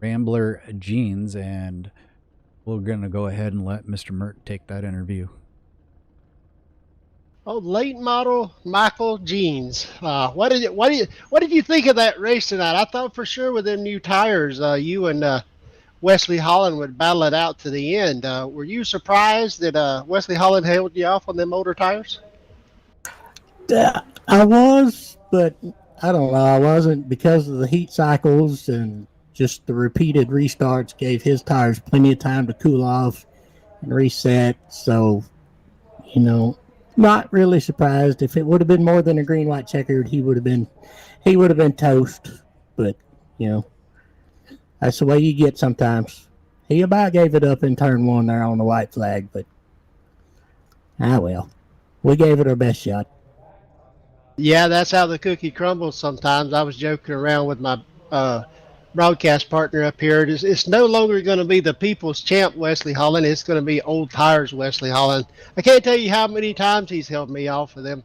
Rambler Jeans, and we're going to go ahead and let Mr. Mert take that interview. Oh, late model Michael Jeans. What did you think of that race tonight? I thought for sure with them new tires, you and Wesley Holland would battle it out to the end. Were you surprised that Wesley Holland held you off on them older tires? I was, but I don't know. I wasn't, because of the heat cycles and just the repeated restarts gave his tires plenty of time to cool off and reset. So, not really surprised. If it would have been more than a green, white checkered, he would have been toast. But, that's the way you get sometimes. He about gave it up in turn one there on the white flag, but well. We gave it our best shot. Yeah, that's how the cookie crumbles sometimes. I was joking around with my broadcast partner up here. It's no longer going to be the people's champ Wesley Holland. It's going to be old tires Wesley Holland. I can't tell you how many times he's held me off of them,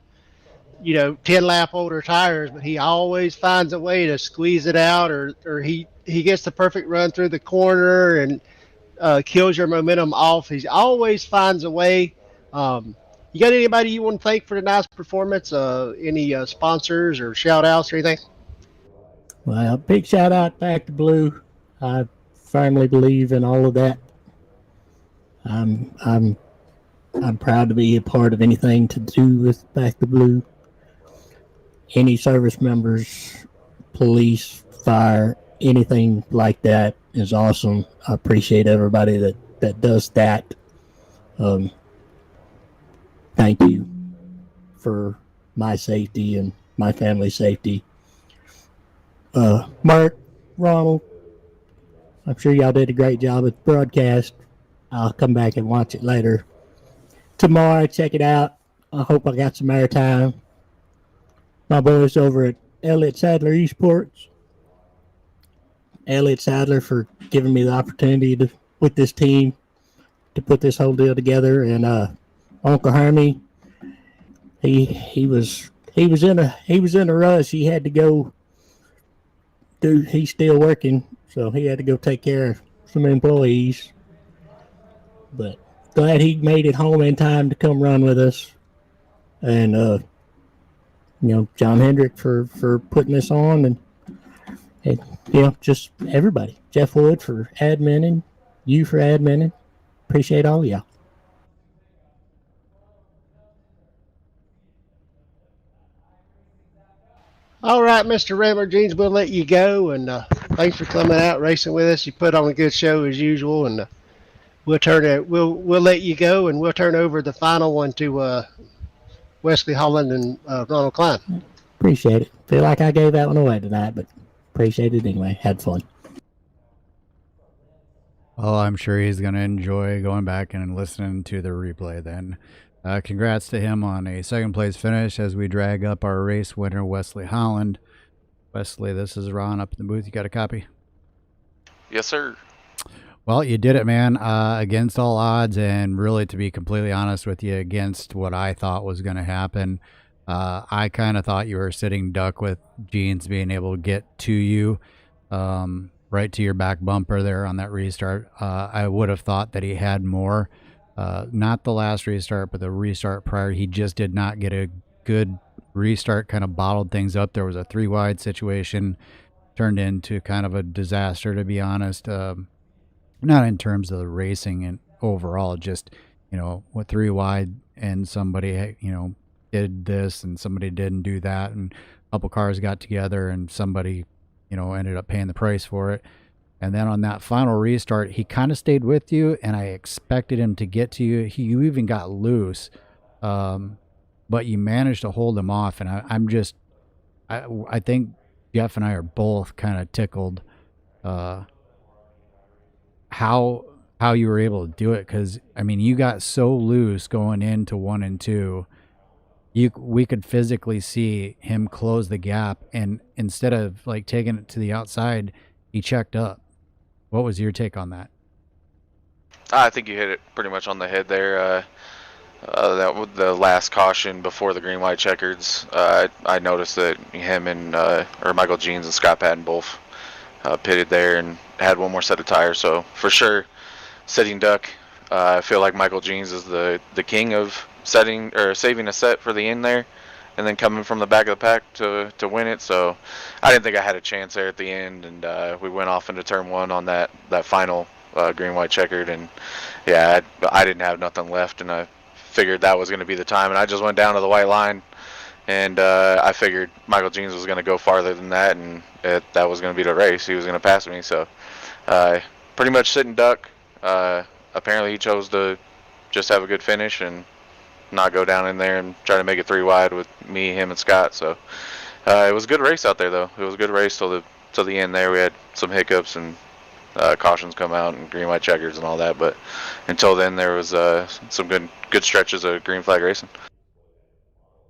10-lap older tires, but he always finds a way to squeeze it out, or he gets the perfect run through the corner and kills your momentum off. He always finds a way. You got anybody you want to thank for tonight's performance? Any sponsors or shout-outs or anything? Well, big shout out Back to Blue. I firmly believe in all of that. I'm proud to be a part of anything to do with Back to Blue. Any service members, police, fire, anything like that is awesome. I appreciate everybody that does that. Thank you for my safety and my family's safety. Mark, Ronald, I'm sure y'all did a great job at the broadcast. I'll come back and watch it later. Tomorrow, check it out. I hope I got some airtime. My boys over at Elliott Sadler Esports. Elliott Sadler for giving me the opportunity with this team to put this whole deal together, and Uncle Hermie, he was in a rush. He had to go. He's still working, so he had to go take care of some employees. But glad he made it home in time to come run with us. And John Hendrick for putting this on, and just everybody. Jeff Wood for adminning, you for adminning. Appreciate all of y'all. All right, Mr. Rambler Jeans, we'll let you go, and thanks for coming out racing with us. You put on a good show as usual, and we'll let you go, and we'll turn over the final one to Wesley Holland and Ronald Klein. Appreciate it. Feel like I gave that one away tonight, but appreciate it anyway. Had fun. Well, I'm sure he's going to enjoy going back and listening to the replay then. Congrats to him on a second place finish as we drag up our race winner, Wesley Holland. Wesley, this is Ron up in the booth. You got a copy? Yes, sir. Well, you did it, man, against all odds, and really, to be completely honest with you, against what I thought was going to happen. I kind of thought you were sitting duck with Jeans being able to get to you, right to your back bumper there on that restart. I would have thought that he had more. Not the last restart, but the restart prior. He just did not get a good restart, kind of bottled things up. There was a 3 wide situation, turned into kind of a disaster, to be honest. Not in terms of the racing and overall, just, with 3 wide and somebody, did this and somebody didn't do that, and a couple cars got together and somebody, ended up paying the price for it. And then on that final restart, he kind of stayed with you, and I expected him to get to you. You even got loose, but you managed to hold him off. And I think Jeff and I are both kind of tickled how you were able to do it, because you got so loose going into 1 and 2. We could physically see him close the gap, and instead of like taking it to the outside, he checked up. What was your take on that? I think you hit it pretty much on the head there. That the last caution before the green white checkers, I noticed that him and or Michael Jeans and Scott Patton both pitted there and had one more set of tires. So for sure, sitting duck. I feel like Michael Jeans is the king of saving a set for the end there, and then coming from the back of the pack to win it. So I didn't think I had a chance there at the end, and we went off into turn 1 on that final green white checkered, and yeah, I didn't have nothing left, and I figured that was going to be the time, and I just went down to the white line, and I figured Michael Jeans was going to go farther than that, and that was going to be the race. He was going to pass me, so pretty much sitting duck. Apparently he chose to just have a good finish and not go down in there and try to make it 3 wide with me, him, and Scott. So it was a good race out there, though. It was a good race till the end there. We had some hiccups and cautions come out and green white checkers and all that, but until then there was some good stretches of green flag racing.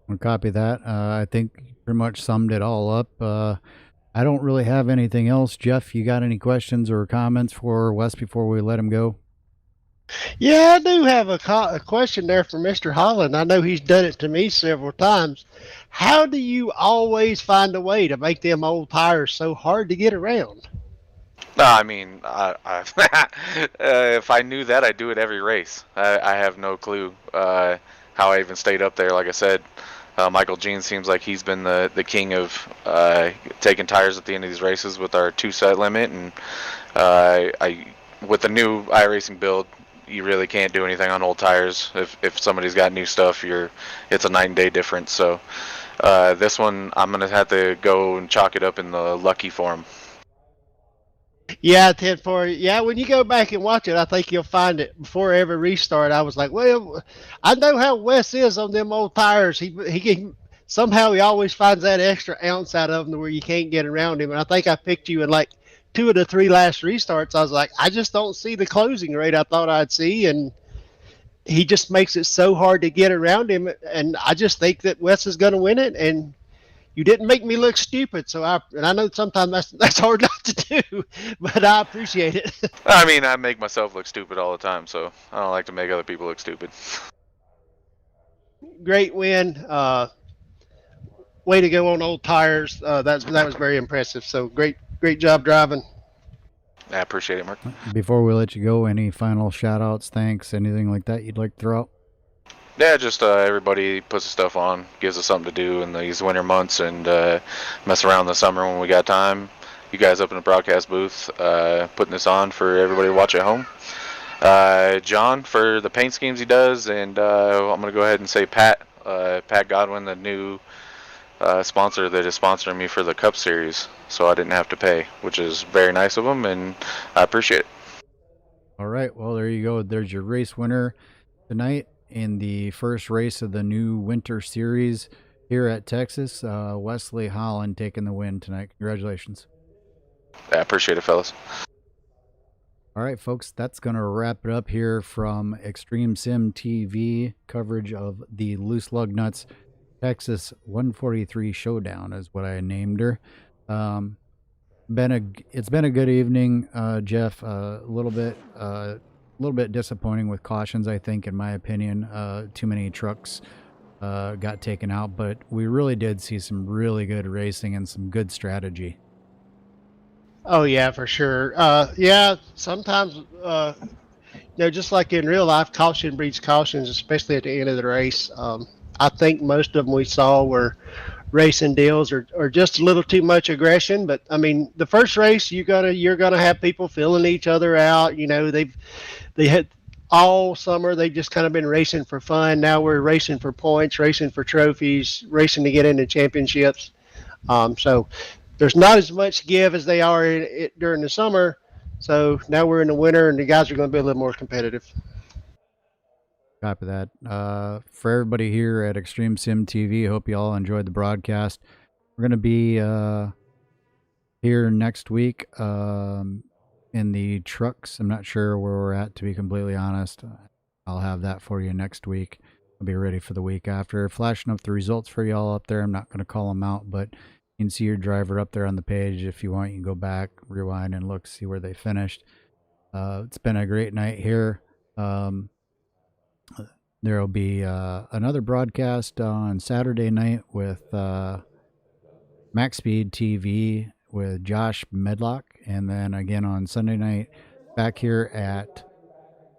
I'll copy that. I think you pretty much summed it all up. I don't really have anything else. Jeff, you got any questions or comments for Wes before we let him go? Yeah, I do have a question there for Mr. Holland. I know he's done it to me several times. How do you always find a way to make them old tires so hard to get around? No, if I knew that, I'd do it every race. I have no clue how I even stayed up there. Like I said, Michael Jean seems like he's been the king of taking tires at the end of these races with our 2-set limit, and with the new iRacing build, you really can't do anything on old tires. If somebody's got new stuff, it's a night and day difference. So this one, I'm gonna have to go and chalk it up in the lucky form. Yeah, 10-4. Yeah, when you go back and watch it, I think you'll find it. Before every restart, I was like, well, I know how Wes is on them old tires. He can, somehow he always finds that extra ounce out of them where you can't get around him. And I think I picked you in like 2 of the 3 last restarts. I was like, I just don't see the closing rate I thought I'd see, and he just makes it so hard to get around him. And I just think that Wes is going to win it, and you didn't make me look stupid. So I know sometimes that's hard not to do, but I appreciate it. I make myself look stupid all the time, so I don't like to make other people look stupid. Great win. Way to go on old tires. That was very impressive. So great job driving. I appreciate it, Mark. Before we let you go, any final shout outs, thanks, anything like that you'd like to throw out? Yeah, just everybody puts the stuff on, gives us something to do in these winter months, and mess around in the summer when we got time. You guys up in the broadcast booth putting this on for everybody to watch at home. John for the paint schemes he does, and I'm going to go ahead and say Pat Godwin, the new sponsor that is sponsoring me for the Cup Series, so I didn't have to pay, which is very nice of them, and I appreciate it. All right, well, there you go. There's your race winner tonight in the first race of the new winter series here at Texas. Wesley Holland taking the win tonight. Congratulations. I appreciate it, fellas. All right, folks, that's going to wrap it up here from Extreme Sim TV coverage of the Loose Lug Nuts Texas 143 Showdown is what I named her. It's been a good evening, Jeff. A little bit disappointing with cautions, I think, in my opinion. Too many trucks got taken out, but we really did see some really good racing and some good strategy. Oh yeah, for sure. Yeah, sometimes just like in real life, caution breeds cautions, especially at the end of the race. I think most of them we saw were racing deals or just a little too much aggression. But I mean, the first race you're gonna have people filling each other out. They had all summer they've just kind of been racing for fun. Now we're racing for points, racing for trophies, racing to get into championships. So there's not as much give as they are during the summer. So now we're in the winter and the guys are going to be a little more competitive. Copy that. For everybody here at Extreme Sim TV, hope you all enjoyed the broadcast. We're going to be here next week in the trucks. I'm not sure where we're at, to be completely honest. I'll have that for you next week. I'll be ready for the week after. Flashing up the results for y'all up there. I'm not going to call them out, but you can see your driver up there on the page. If you want, you can go back, rewind, and look, see where they finished. It's been a great night here. There will be another broadcast on Saturday night with Max Speed TV with Josh Medlock. And then again on Sunday night back here at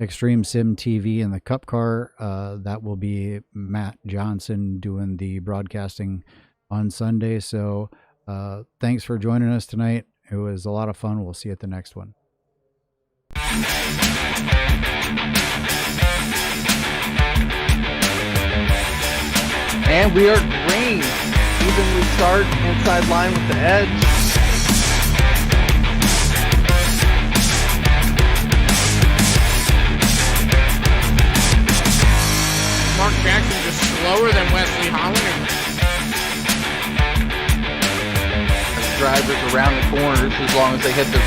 Extreme Sim TV in the Cup Car. That will be Matt Johnson doing the broadcasting on Sunday. So thanks for joining us tonight. It was a lot of fun. We'll see you at the next one. And we are green. Evenly start inside line with the edge. Mark Jackson just slower than Wesley Holland. Drivers around the corners as long as they hit the